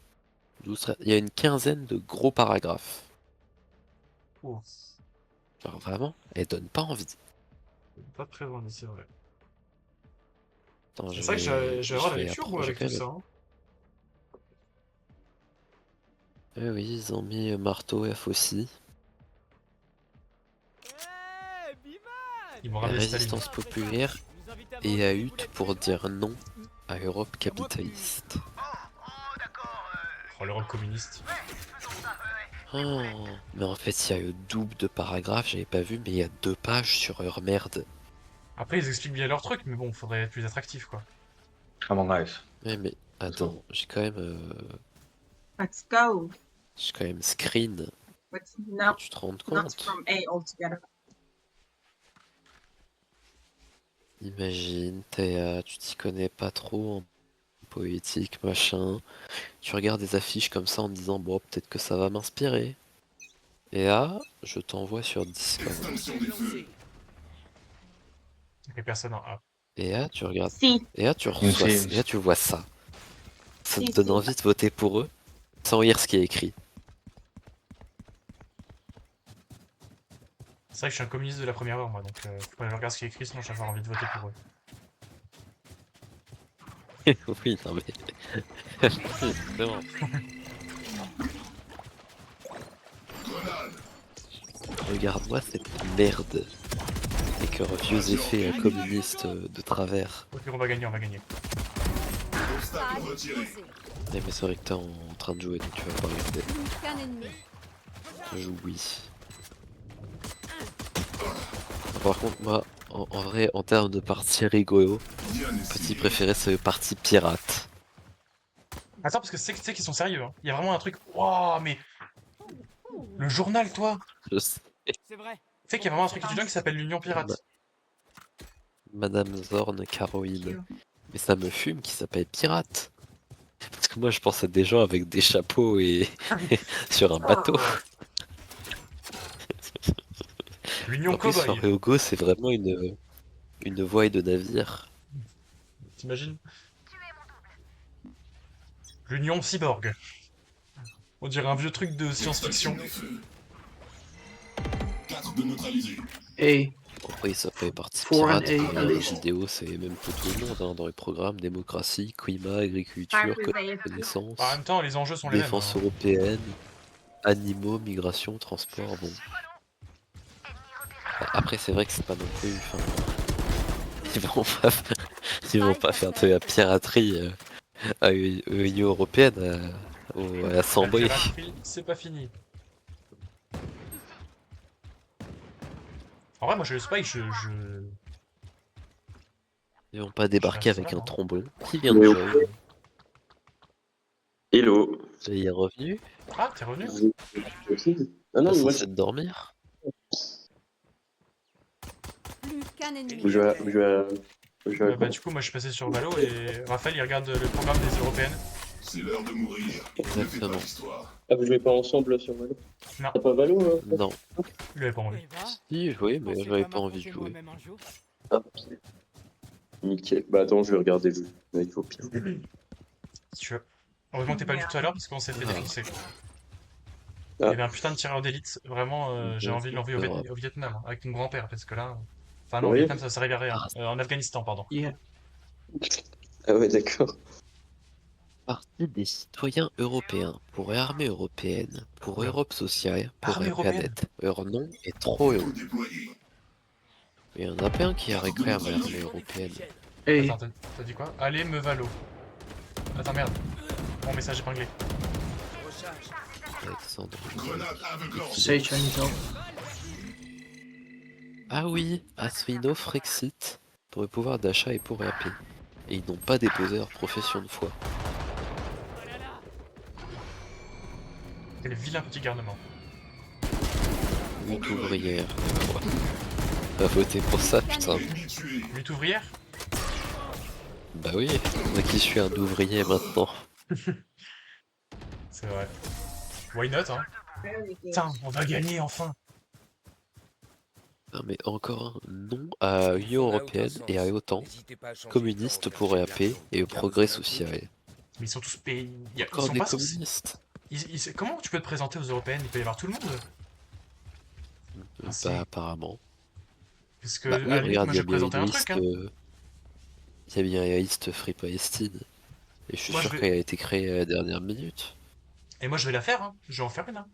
12, 13. Il y a une quinzaine de gros paragraphes. Oh, Genre vraiment, elles donnent pas envie. pas très vendu, c'est vrai. Attends, C'est vrai que je vais avoir la vais lecture, moi, approcher avec quand tout même. ça. Hein. Oui, ils ont mis marteau F aussi. Ils vont ramener Staline. Résistance populaire et à UT pour dire non à Europe capitaliste. Oh, l'Europe communiste. Oh, mais en fait, il y a le double de paragraphes, j'avais pas vu, mais il y a 2 pages sur leur merde. Après, ils expliquent bien leur truc, mais bon, faudrait être plus attractif, quoi. Among Us. Ouais, mais attends, j'ai quand même Let's go. screen. But not, Tu te rends not compte? from A altogether. Imagine, tu t'y connais pas trop en poétique, machin. Tu regardes des affiches comme ça en te disant, bon, peut-être que ça va m'inspirer. Et là, je t'envoie sur Discord. Extinction des feux. Les personnes en A. Et là, tu regardes. Si. Et là, tu Une reçois. série. Et là, tu vois ça. Ça te Si, donne si. envie de voter pour eux, sans lire ce qui est écrit. C'est vrai que je suis un communiste de la première heure, moi, donc faut pas que je regarde ce qui est écrit, sinon je vais avoir envie de voter pour eux. Oui, non mais. Évidemment. Grenade. Regarde-moi cette merde. Avec leurs vieux effets communistes de travers. Ok, on va gagner, on va gagner. Obstacle retiré. Posé. Eh, mais c'est vrai que t'es en train de jouer, donc tu vas pas regarder. Plus qu'un ennemi. Je joue oui. Par contre, moi, en vrai, en termes de partie rigolo, Bien petit essayé. préféré c'est le parti pirate. Attends, parce que c'est qu'ils sont sérieux, hein. Il y a vraiment un truc. Waouh, mais. Le journal, toi! Je sais, C'est vrai. Tu sais qu'il y a vraiment un truc étudiant qui s'appelle l'Union Pirate. Madame Zorn Caroline. Mais ça me fume qui s'appelle pirate. Parce que moi je pense à des gens avec des chapeaux et sur un bateau. L'Union En plus, leur Cowboy. logo c'est vraiment une voile de navire. T'imagines? L'Union Cyborg. On dirait un vieux truc de science-fiction. Extinction des feux. 4 de neutralisés. A. Après, ça fait partie Foreign pirate. aid Dans les alliance. vidéos, c'est même pour tout le monde. Hein, dans les programmes démocratie, climat, agriculture, connaissance, En même temps, les enjeux sont les mêmes. défense Hein. européenne, animaux, migration, transport. Bon. Après, c'est vrai que c'est pas non plus. Enfin, ils vont pas faire de la piraterie à l'Union européenne, à La l'Assemblée. piraterie, c'est pas fini. En vrai, moi, je le spy, Ils vont pas débarquer reste avec là, un hein. trombone. Qui vient de Mais jouer Hello. Il est revenu. Ah, t'es revenu? Ah non, Pas moi censé dormir. Plus qu'un ennemi. je vais à Bah, du coup, moi, je suis passé sur Valo et Raphaël, il regarde le programme des européennes. C'est l'heure de mourir. Ne fais pas Exactement. l'histoire. Ah, vous jouez pas ensemble sur Valo? Non. T'as pas Valo Non. Il avait pas envie. Si, oui, mais j'avais pas envie de jouer. Ah, nickel. Bah attends, je vais regarder le. Bah, il faut pire. Si tu veux. Heureusement que t'es pas venu tout à l'heure parce qu'on s'est fait Ah. défoncer. Ah. Il y avait un putain de tireur d'élite. Vraiment, j'ai envie de l'envoyer Europe. au Vietnam, hein, avec mon grand-père, parce que là. Enfin, non, au Oui. Vietnam, ça servirait à rien. En Afghanistan, pardon. Yeah. Ah ouais, d'accord. Partie des citoyens européens pour l'armée européenne, pour Oula. Europe sociale, pour Armée la européenne. planète. Leur nom est trop heureux. Tout déployé. Il y en a plein qui réclament l'armée européenne. A. Attends, t'as dit quoi? Allez, me Valo. Attends, merde. Mon message épinglé. Alexandre. Grenade aveuglante. Say Chinese help. Ah oui, Aswino Frexit pour le pouvoir d'achat et pour la paix. Et ils n'ont pas déposé leur profession de foi. Quel vilain petit garnement. Lutte ouvrière. On va voter pour ça, putain. Ennemi tué. Lutte ouvrière? Bah oui, moi qui suis un ouvrier maintenant. C'est vrai. Why not, hein? Putain, on va gagner enfin! Non mais encore un non à Union Européenne et à l'OTAN, communiste pour EAP et au Progrès social. Mais ils sont tous pays. Ils Encore sont des pas censés. communistes. Comment tu peux te présenter aux européennes? Il peut y avoir tout le monde. Ah, si. Bah apparemment. Parce que, Bah à oui, la limite, regarde, moi il y je a vais bien présenter une un liste. truc, hein. Il y a bien la liste Free Palestine. Et je suis Moi je sûr vais. qu'elle a été créée à la dernière minute. Et moi je vais la faire, hein. Je vais en faire une, hein.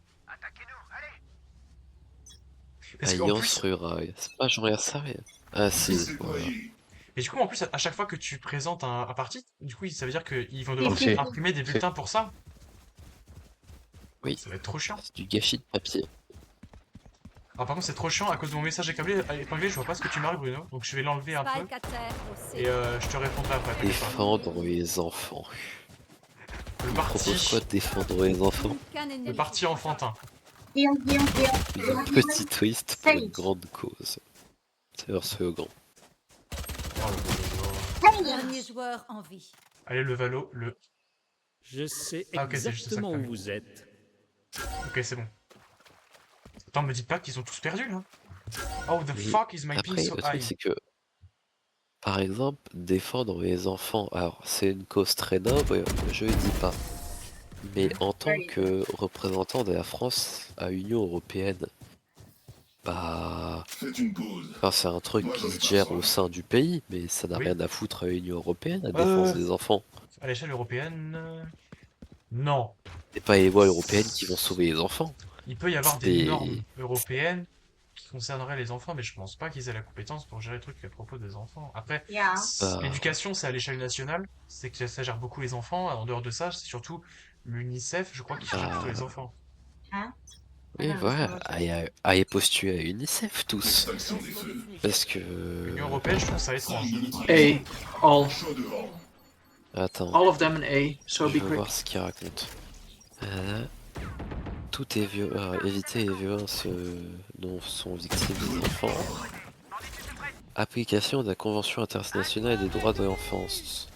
Parce qu'en Alliance plus. rurale. C'est pas genre ça, mais. Ah si, voilà. Mais du coup, en plus, à chaque fois que tu présentes un parti, du coup, ça veut dire qu'ils vont devoir Ok. imprimer des bulletins pour ça. Oui, Ça va être trop chiant. c'est du gâchis de papier. Alors par contre, c'est trop chiant, à cause de mon message épinglé, je vois pas ce que tu marques, Bruno. Donc je vais l'enlever un peu. Spike à terre au C. Et je te répondrai après, t'inquiète pas. Défendre les enfants. Le Il propose quoi parti. de défendre les enfants? Plus qu'un ennemi. Le parti enfantin. Heal, heal, heal. Une petite twist pour une grande cause. C'est leur slogan. Oh, le- Dernier joueur en vie. Allez, le Valo, le. Je sais Ah, ok, c'est juste ça que exactement t'as où mis. vous êtes. Ok, c'est bon. Attends, me dites pas qu'ils ont tous perdu là. Oh, the Mais fuck is my ping après, so le truc, high? c'est que, par exemple, défendre les enfants, alors c'est une cause très noble, je le dis pas. Mais en tant que représentant de la France à l'Union Européenne, bah. Enfin, c'est un truc qui se gère au sein du pays, mais ça n'a Oui. rien à foutre à l'Union Européenne, la défense des enfants. À l'échelle européenne. Non. C'est pas les lois européennes qui vont sauver les enfants. Il peut y avoir des C'est. normes européennes qui concerneraient les enfants, mais je pense pas qu'ils aient la compétence pour gérer les trucs à propos des enfants. Après, Yeah. Bah. l'éducation, c'est à l'échelle nationale, c'est que ça gère beaucoup les enfants. En dehors de ça, c'est surtout l'UNICEF, je crois, qui gère plutôt les enfants. Oui, voilà, allez postuler à UNICEF tous. Parce que. L'Union Européenne, je trouve ça étrange. A. All. Attends, All of them in A. So je be veux quick. voir ce qu'il raconte. Tout est éviter les violences dont sont victimes les enfants. Application de la Convention internationale des droits de l'enfance.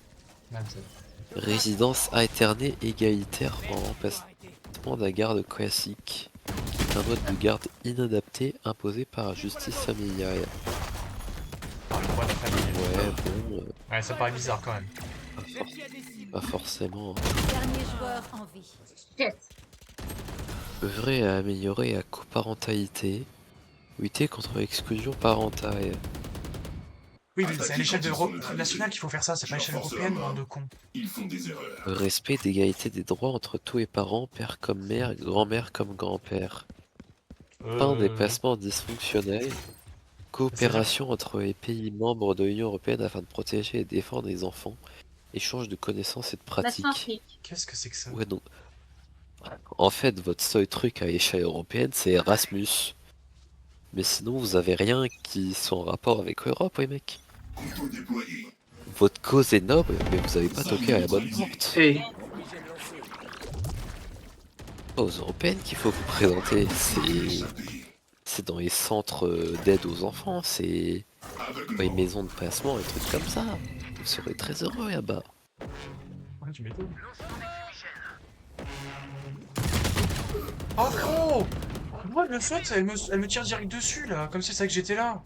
Résidence alternée égalitaire en remplacement de la garde classique, qui est un mode de garde inadapté imposé par la justice familiale. Ah, le droit de la famille. Ouais, bon, Ouais, ça paraît bizarre quand même. pas forcément. Dernier joueur en vie. Shit. Œuvrer à améliorer la coparentalité, lutter contre l'exclusion parentale. Oui, mais c'est à l'échelle nationale qu'il faut faire ça, c'est pas à l'échelle européenne, bande de cons. Le respect d'égalité des droits entre tous les parents, père comme mère, grand-mère comme grand-père. Fin des placements dysfonctionnels. Coopération entre les pays membres de l'Union Européenne afin de protéger et défendre les enfants. Échange de connaissances et de Let's not pratiques. speak. Qu'est-ce que c'est que ça? Ouais, donc. En fait, votre seul truc à l'échelle européenne, c'est Erasmus. Mais sinon, vous avez rien qui soit en rapport avec l'Europe, les mecs. Votre cause est noble, mais vous avez pas toqué à la bonne porte. A. Pas aux européennes qu'il faut vous présenter, c'est dans les centres d'aide aux enfants, c'est dans les maisons de placement et trucs comme ça. Vous serez très heureux là-bas. Ouais, tu m'étonnes. Oh frérot! Moi, le fait, elle me tire direct dessus là, comme si c'est vrai que j'étais là.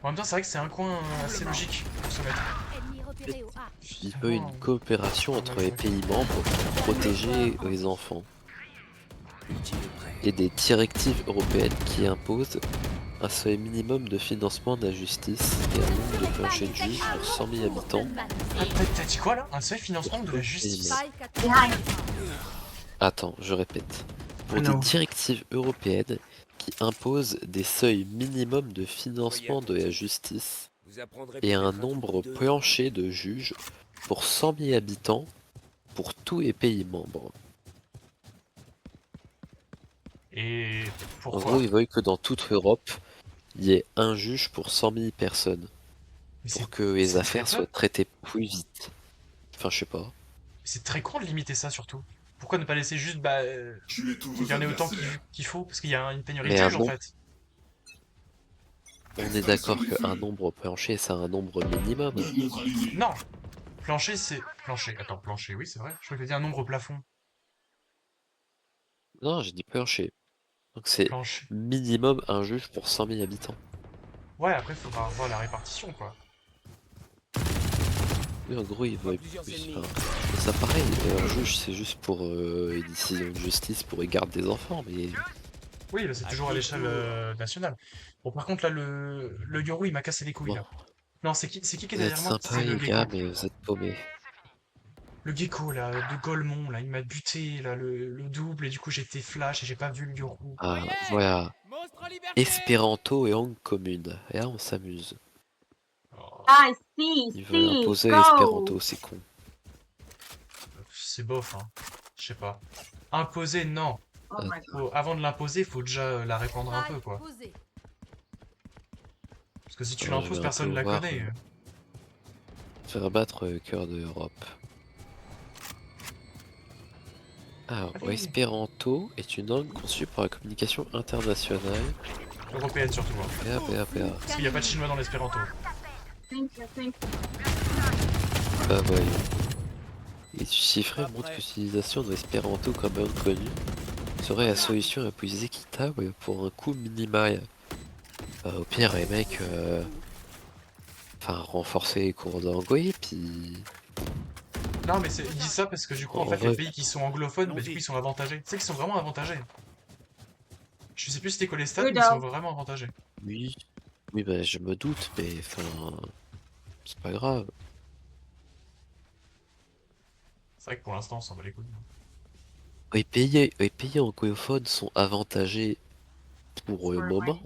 En même temps, c'est vrai que c'est un coin assez logique pour se mettre. Ennemi repéré au A. Il faut une coopération entre les pays membres pour protéger les enfants. Et des directives européennes qui imposent un seuil minimum de financement de la justice et un nombre de planchers de juges pour 100 000 habitants. T'as dit quoi là? Un seul financement de la justice? Spike à terre. Behind. Attends, je répète. Pour des Non. directives européennes qui imposent des seuils minimums de financement de la justice et un nombre plancher de juges pour 100 000 habitants pour tous les pays membres. Et En pourquoi? gros, ils veulent que dans toute l'Europe, il y ait un juge pour 100 000 personnes. Mais Pour que les c'est affaires très soient peu. traitées plus vite. Enfin, je sais pas. C'est très con de limiter ça surtout. Pourquoi ne pas laisser juste qu'il y en ait autant qu'il faut? Parce qu'il y a une pénurie de Mais juges en non. fait. On est d'accord qu'un nombre plancher, c'est un nombre minimum. Non! Plancher, c'est. Plancher. Attends, plancher, oui, c'est vrai. Je crois que t'as dit un nombre plafond. Non, j'ai dit plancher. Donc c'est Plancher. minimum un juge pour 100 000 habitants. Ouais, après, faudra revoir la répartition, quoi. Oui, en gros, ils voient Plusieurs plus. ennemis. Enfin, ça pareil, un juge c'est juste pour une décision de justice pour ils gardent des enfants, mais Oui, bah, c'est toujours à l'échelle nationale. Bon, par contre, là, le Yoru, il m'a cassé les couilles, bon, là. Non, c'est qui est vous êtes derrière moi? sympas C'est le les gars, gecko. mais vous êtes paumés. Le gecko, là, de Golemon, là, il m'a buté, là, le double, et du coup, j'étais flash, et j'ai pas vu le Yoru. Ah, voilà. Espéranto et langue commune. Et là, on s'amuse. Oh, I see, Ils veulent see, imposer go. l'espéranto, c'est con. c'est bof, hein. Je sais pas. Imposer, non. Oh my god. Avant de l'imposer, faut déjà la répandre un peu, Spike quoi. posé. Parce que si tu Je l'imposes, vais un peu personne la voir connaît. faire battre le cœur de l'Europe. Alors, Allez, Espéranto est une langue conçue pour la communication internationale. européenne surtout, hein. PA, PA, PA. Parce qu'il n'y a pas de chinois dans l'espéranto. Thank you, thank you. Bah voyons. L'étude chiffrée montre que l'utilisation de l'espéranto comme langue connue serait la solution la plus équitable pour un coût minimal. Au pire, les mecs, enfin, renforcer les cours d'anglais, puis Non, mais ils disent ça parce que du coup, en en fait, les vrai, pays qui sont anglophones, bah, du coup, ils sont avantagés. Tu sais qu'ils sont vraiment avantagés. Je sais plus c'était quoi les stats, mais ils sont Rudolph. vraiment avantagés. oui, oui, bah je me doute, mais enfin, c'est pas grave. C'est vrai que pour l'instant, on s'en bat les couilles. Les pays anglophones sont avantagés pour le moment,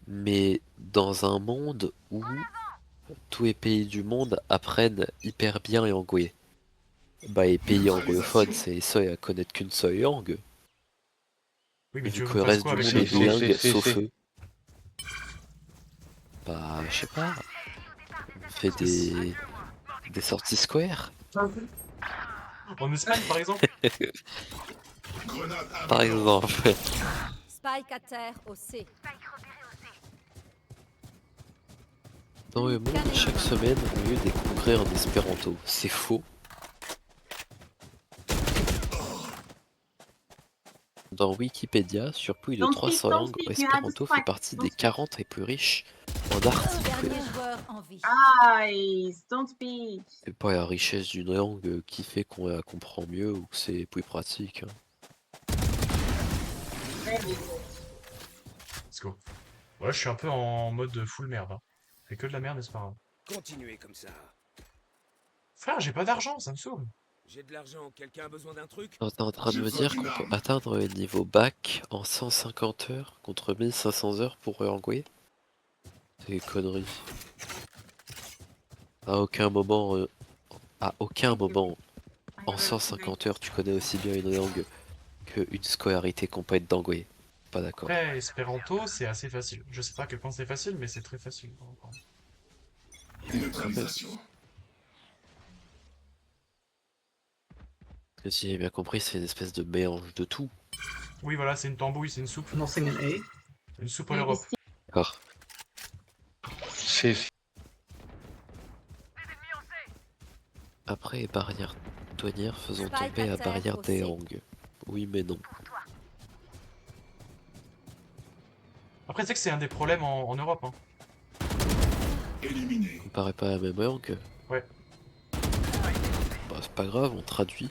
mais dans un monde où tous les pays du monde apprennent hyper bien l'anglais. Bah les pays anglophones, c'est les seuls à connaître qu'une seule langue, Oui, mais tu vu veux que qu'on le fasse reste quoi du avec monde les est bilingue, sauf Si. eux. Bah je sais pas, on fait Parce que des sorties squares, en Espagne, par exemple? Grenade par incolore. exemple. Spike à terre au C. Dans le monde, chaque semaine ont lieu des congrès en espéranto. C'est faux. Dans Wikipédia, sur plus de Don't 300 speak, don't langues, speak. You had the l'espéranto fait spike. partie Don't des speak. 40 les plus riches en articles. Dernier joueur en vie. Guys, don't speak. C'est pas la richesse d'une langue qui fait qu'on la comprend mieux ou que c'est plus pratique, hein. Let's go. Ouais, je suis un peu en mode full merde, hein. C'est que de la merde, mais c'est pas grave. Continuez comme ça. Frère, j'ai pas d'argent, ça me saoule. J'ai de l'argent. Quelqu'un a besoin d'un truc? T'es en train de me dire qu'on peut atteindre le niveau bac en 150 heures contre 1500 heures pour l'anglais? C'est des conneries. À aucun moment, en 150 heures, tu connais aussi bien une langue qu'une scolarité complète d'anglais. Pas d'accord. Après, espéranto, c'est assez facile. Je sais pas à quel point c'est facile, mais c'est très facile. Neutralisation. Parce que si j'ai bien compris, c'est une espèce de mélange de tout. Oui, voilà, c'est une tambouille, c'est une soupe. Nothing in A. Une soupe à l'Europe. D'accord. C'est Après les barrières douanières, faisons Spike tomber à la terre barrière au des C. langues. Oui, mais non. Après, tu sais que c'est un des problèmes en Europe, hein. Éliminé. On paraît pas la même langue. Ouais. Bah, c'est pas grave, on traduit.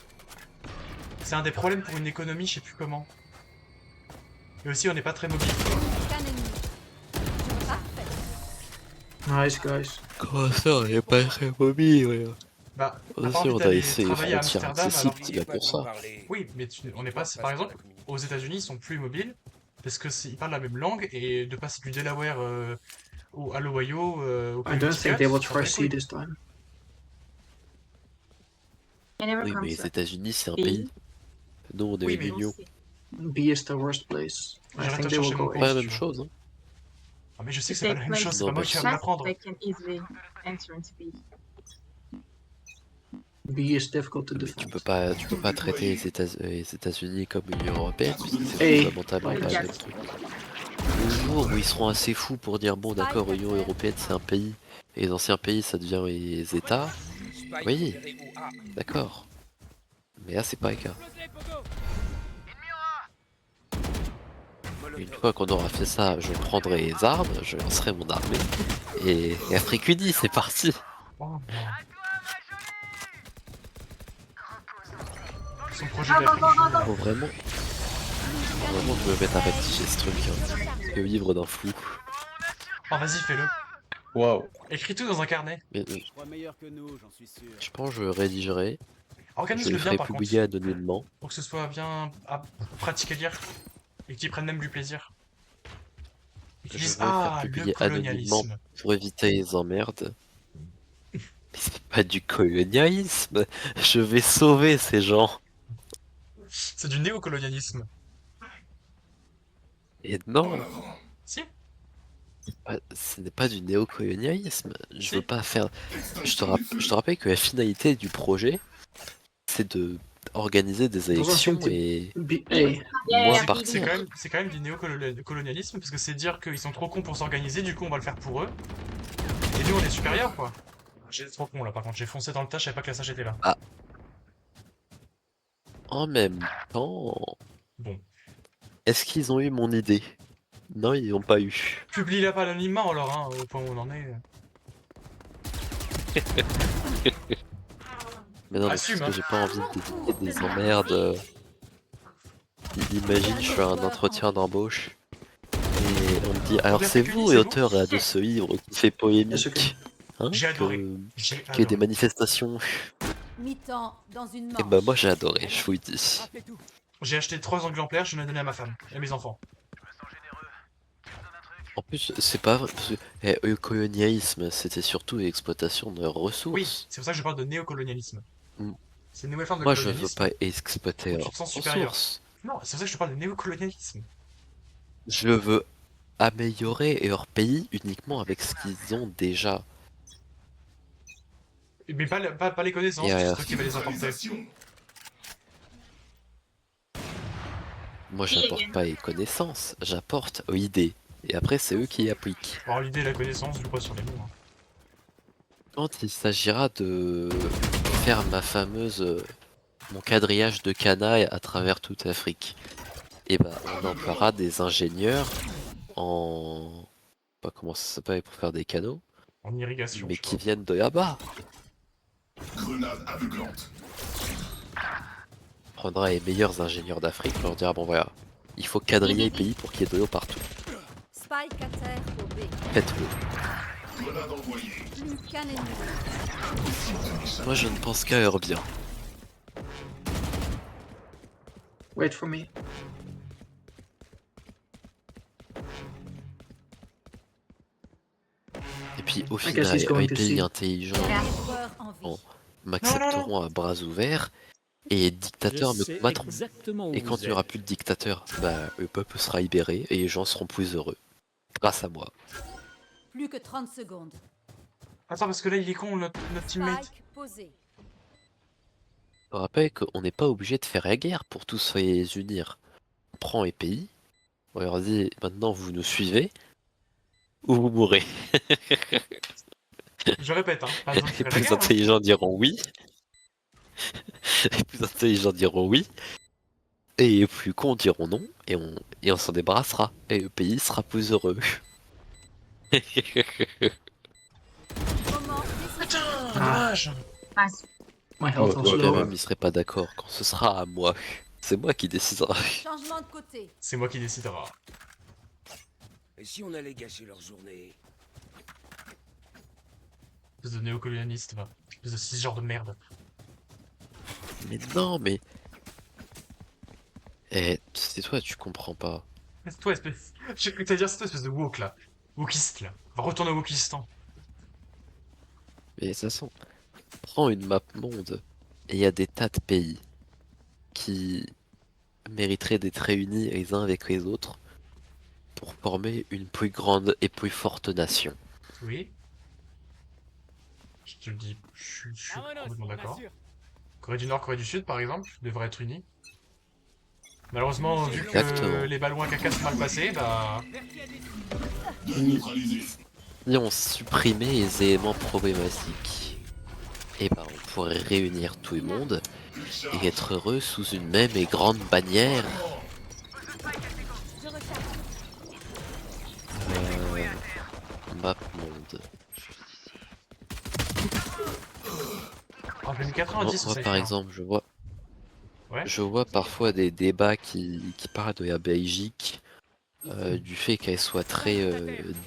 C'est un des problèmes pour une économie, je sais plus comment. Et aussi, on n'est pas très mobile. Aucun ennemi. Parfait. Nice, guys. Comment ça, on est pas très mobile, ouais. Bah, t'as Aussi, pas envie on a d'aller laissé les travailler à frontières Amsterdam accessibles, alors... c'est bien pour ça. Oui, mais on n'est pas... Par exemple, aux États-Unis, ils sont plus mobiles parce que ils parlent la même langue et de passer du Delaware à l'Ohio, au I don't think they will Connecticut, ça try fait C couille. this time. Oui, mais les États-Unis, c'est un pays. Nous, on est Oui, une mais- union. B is the worst place. I J'arrête think de they will chercher mon go compte. Pas A. la même tu vois. chose, hein. Ah, mais je sais que c'est pas la même chose, c'est Non, pas moi mais qui vais me l'apprendre. B is difficult to Mais defend. tu peux pas traiter les États-Unis comme l'Union Européenne, puisque c'est Hey. fondamentalement pas le même truc. Le jour où ils seront assez fous pour dire bon d'accord, l'Union Européenne c'est un pays, et les anciens pays ça devient les États, oui, d'accord. Mais là c'est pas le cas. Une fois qu'on aura fait ça, je prendrai les armes, je lancerai mon armée, et Afrique Unie, c'est parti. Oh, non. Son projet Non, non, d'Afrique. non, non, Faut vraiment que je me mette à rédiger ce truc, hein. Que vivre d'un flou. Oh, vas-y, fais-le. Waouh. Écris tout dans un carnet. Mais Je crois meilleur que nous, j'en suis sûr. je pense que je rédigerai, je Organise-le le bien, ferai par contre. publier anonymement. Pour que ce soit bien à pratiquer lire. Et que tu y prennes même du plaisir. Je Utilise veux faire le publier anonymement colonialisme. pour éviter les emmerdes. Mais c'est pas du colonialisme, je vais sauver ces gens. C'est du néocolonialisme. Et non, Si. ce n'est pas du néocolonialisme. Je Si. veux pas faire. Je te rappelle que la finalité du projet, c'est de organiser des élections et Hey, moi Yeah, partir. C'est quand même du néocolonialisme parce que c'est dire qu'ils sont trop cons pour s'organiser, du coup on va le faire pour eux. Et nous on est supérieurs quoi. J'ai trop con là par contre, j'ai foncé dans le tas, je savais pas que la sage était là. En même temps, Bon. est-ce qu'ils ont eu mon idée? Non, ils n'ont pas eu. Publie-la pas anonymement alors, hein, au point où on en est. Mais non, mais Assume, parce que hein. j'ai pas envie d'éviter des emmerdes. Imagine, je fais un entretien d'embauche et on me dit alors c'est vous l'auteur là, de ce livre qui fait Yes, ok. polémique, hein, J'ai adoré. qu'il y ait des adoré. manifestations. Mi-temps dans une Et manche. bah moi j'ai adoré, je vous le dis. J'ai acheté 3 exemplaires, je l'ai donné à ma femme et à mes enfants. En plus, c'est pas vrai, parce que le colonialisme, c'était surtout l'exploitation de leurs Oui, ressources. c'est pour ça que je parle de néocolonialisme. Mm. C'est une nouvelle forme de Moi, je veux colonialisme. pas exploiter Tu leurs te sens supérieur. ressources. Non, c'est pour ça que je te parle de néocolonialisme. Je veux améliorer leur pays uniquement avec ce qu'ils ont déjà. Mais pas les connaissances, Et, c'est toi qui vas les apporter. Centralisation. Moi, j'apporte pas les connaissances, j'apporte l'idée. Et après, c'est eux qui appliquent. Alors l'idée, la connaissance, je joue pas sur les mots. Hein. Quand il s'agira de faire mon quadrillage de canaille à travers toute l'Afrique, et ben on emploiera des ingénieurs en... Pas comment ça s'appelle pour faire des canaux, En irrigation, mais je qui crois. viennent de là-bas. Grenade aveuglante. On prendra les meilleurs ingénieurs d'Afrique, on leur dira bon voilà, il faut quadriller le pays pour qu'il y ait de l'eau partout. Spike à terre au B. Faites-le. Grenade envoyée. Plus qu'un ennemi. Moi je ne pense qu'à leur bien. wait for me. Et puis au guess final, he's going les to pays see. intelligents Joueur en vie. Bon. m'accepteront à bras ouverts et les dictateurs me combattront. Et quand il n'y aura plus de dictateurs, bah, le peuple sera libéré et les gens seront plus heureux. Grâce à moi. Plus que 30 secondes. Attends, parce que là, il est con, notre teammate. Spike posé. Je rappelle qu'on n'est pas obligé de faire la guerre pour tous les unir. On prend les pays, on leur dit maintenant vous nous suivez ou vous mourrez. Je répète, hein. Pas besoin de Les faire la plus guerre, hein. intelligents diront oui. Les plus intelligents diront oui. Et les plus cons diront non. Et on s'en débarrassera. Et le pays sera plus heureux. Moment décisif. Dommage. Nice. My health Oh, was quand low. même, il serait pas d'accord quand ce sera à moi. C'est moi qui décidera. Changement de côté. C'est moi qui décidera. Et si on allait gâcher leur journée? Espèce de néocolonialiste, va. Espèce de cisgenre de merde. Mais non, mais. Eh, c'est toi, tu comprends pas. C'est toi, espèce. J'ai cru que t'allais dire c'est toi, espèce de woke là. Wokiste là. Va retourner au Wokistan. Mais de toute façon, prends une map monde et il y a des tas de pays qui mériteraient d'être réunis les uns avec les autres pour former une plus grande et plus forte nation. Oui. Je te le dis, je suis complètement d'accord. Corée du Nord, Corée du Sud, par exemple, devraient être unis. Malheureusement, vu que Exactement. les ballons à caca sont mal passés, bah... Neutralisé. Si on supprimait les éléments problématiques, et ben on pourrait réunir tout le monde et être heureux sous une même et grande bannière. Je recharge. 90 au Moi, par Cypher. exemple, Ouais. je vois parfois des débats qui parlent de la Belgique, du fait qu'elle soit très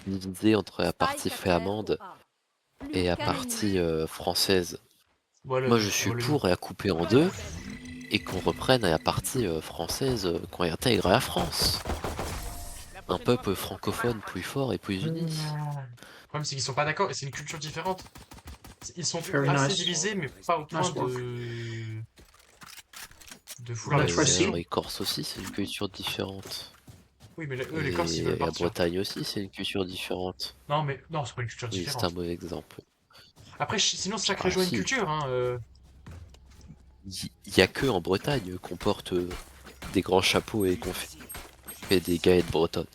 divisée entre la partie Spike à terre flamande au A. Plus et la qu'un partie française. Voilà, Moi, je suis voilà. pour la couper en deux et qu'on reprenne la partie française qu'on intègre à la France. Un peuple francophone plus fort et plus uni. Le problème, c'est qu'ils sont pas d'accord et c'est une culture différente. Ils sont Very assez nice. divisés, mais pas au point Nice work. de foutre la Let's discussion. proceed. D'ailleurs, les Corses aussi, c'est une culture différente. Oui, mais eux, les Corses, ils veulent Et la partir. Bretagne aussi, c'est une culture différente. Non, mais non, c'est pas une culture Oui, c'est un différente. mauvais exemple. Après, sinon, chaque Ah, région a une si. culture, hein. Il y a que en Bretagne qu'on porte des grands chapeaux et qu'on fait des gaillettes bretonnes.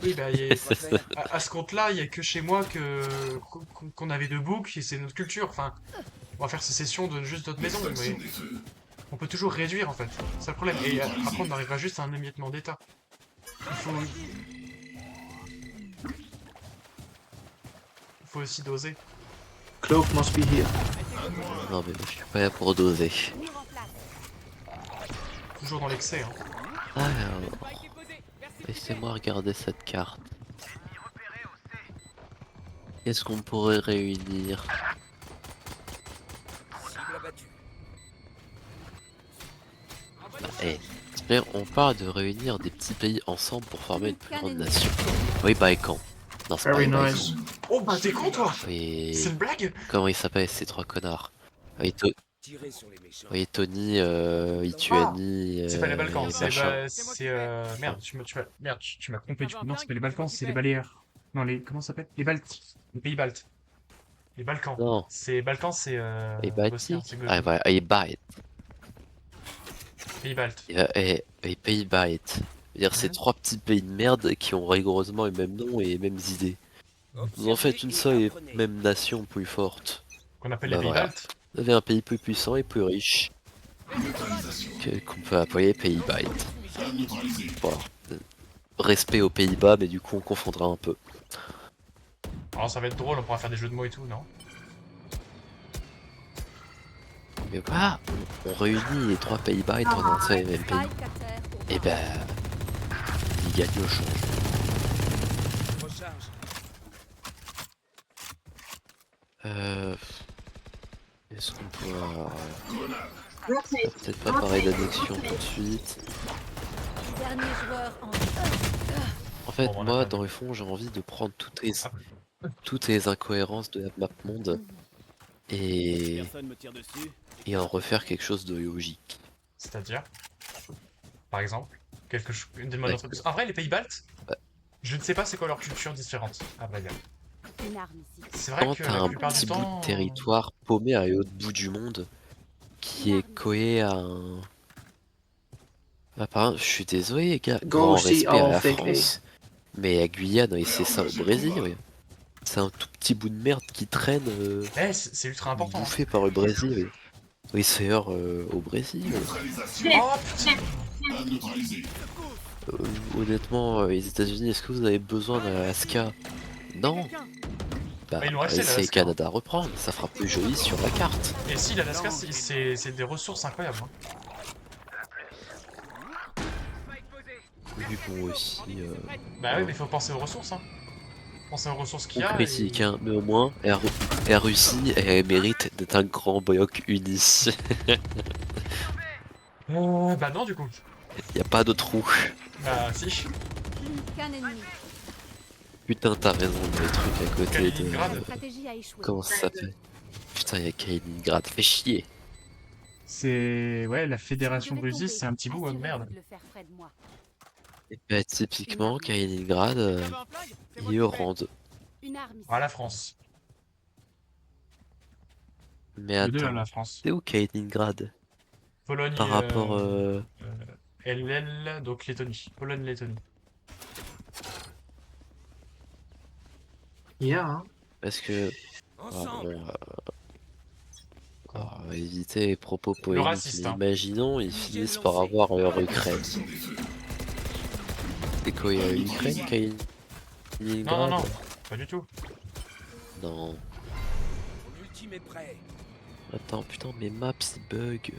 Oui, bah, à ce compte-là, il y a que chez moi qu'on avait deux boucs et c'est notre culture. Enfin, on va faire sécession de juste d'autres maisons, mais on peut toujours réduire en fait. C'est ça le problème. Et après, on arrivera juste à un émiettement d'État. Il faut aussi doser. Cloak must be here. Non mais je suis pas là pour doser. Toujours dans l'excès. Hein. Alors, laissez-moi regarder cette carte. Qu'est-ce qu'on pourrait réunir? Cible abattue. On parle de réunir des petits pays ensemble pour former une plus grande nation. Oui, Balkan. Non, c'est pas Very les Balkans. nice. Oh bah t'es con toi! Oui. C'est une blague? Comment ils s'appellent ces trois connards? Oui, Tirer sur les méchants. oui, Tony, Lituanie, C'est pas les Balkans, et c'est machin. merde, tu m'as trompé du coup. Non, c'est pas les Balkans, c'est les Baléares. Non, comment ça s'appelle? Les Baltes. Les pays baltes. Les Balkans. Non, C'est Balkans, c'est les Bosnie, Baltiques. Herzégovine. Ah voilà, les Baltes. Pays baltes. Les pays Baltes. C'est-à-dire ces Mhm. trois petits pays de merde qui ont rigoureusement le même nom et les mêmes idées. Vous en faites une seule et même nation plus forte. Qu'on appelle Bah les pays voilà. baltes. Vous avez un pays plus puissant et plus riche qu'on peut appeler pays Baltes. Bon, respect aux Pays-Bas, mais du coup on confondra un peu. Alors ça va être drôle, on pourra faire des jeux de mots et tout, non? Mais voilà, on réunit les trois Pays-Bas et on en fait les mêmes pays. Spike à terre au A. Et ben, il gagne au change. Recharge. Est-ce qu'on pourra... Rotate. Peut-être pas parler d'annexion tout de suite. Dernier joueur en vie. En fait, Bon, on a moi, pas dans vu. le fond, j'ai envie de prendre toutes les incohérences de la map monde et en refaire quelque chose de logique. C'est-à-dire? Par exemple? Donne-moi Ouais. d'autres trucs. En vrai, les pays baltes, Ouais. je ne sais pas c'est quoi leur culture différente, à vrai dire. Une arme ici. C'est vrai Quand que t'as la un plupart petit du bout temps... de territoire paumé à l'autre bout du monde qui est collé à un... Ah, par exemple, je suis désolé les gars, Go grand see respect à all la fake France, mais la Guyane, oui, c'est ça au Brésil, oui. C'est un tout petit bout de merde qui traîne, Eh, c'est ultra important. Hein. bouffé par le Brésil, oui. Oui, c'est au Brésil. Oh putain! Honnêtement, les États-Unis, est-ce que vous avez besoin d'un Alaska? Non. Bah, Il nous restait laissez le l'Alaska. Canada reprendre, ça fera plus joli sur la carte. Et si, l'Alaska, c'est des ressources incroyables. Hein. Oui, bon aussi. Bah oui, mais faut penser aux ressources. Hein. Penser aux ressources qu'il y On a. critique, hein, mais au moins, la Russie, elle mérite d'être un grand bloc uni. Bah non, du coup. Y a pas de trou. Bah si. Plus qu'un ennemi. Putain, t'as raison, le truc à côté de... Kaliningrad. Stratégie a échoué. Comment ça s'appelle? Putain, y'a Kaliningrad, fait chier. C'est... Ouais, la Si Fédération je de devais Russie, tomber, c'est un petit bout de assurez-vous merde. de le faire près de moi. Et bah, typiquement, Kaliningrad, il est au rang 2. Une arme ici. Ah, la France. Mais Le deux, attends, la France. c'est où Kaliningrad? Pologne Par rapport... LL, donc Lettonie. Pologne-Lettonie. Yeah. Hein. Parce que... Ah, Ensemble. bon, on va éviter les propos polémiques, raciste, mais hein. imaginons, ils finissent par avoir leur Ukraine. C'est quoi, il y a l'Ukraine, Kaliningrad? Non, pas du tout. Non. Mon ultime est prêt. Attends, putain, mes maps ils bug.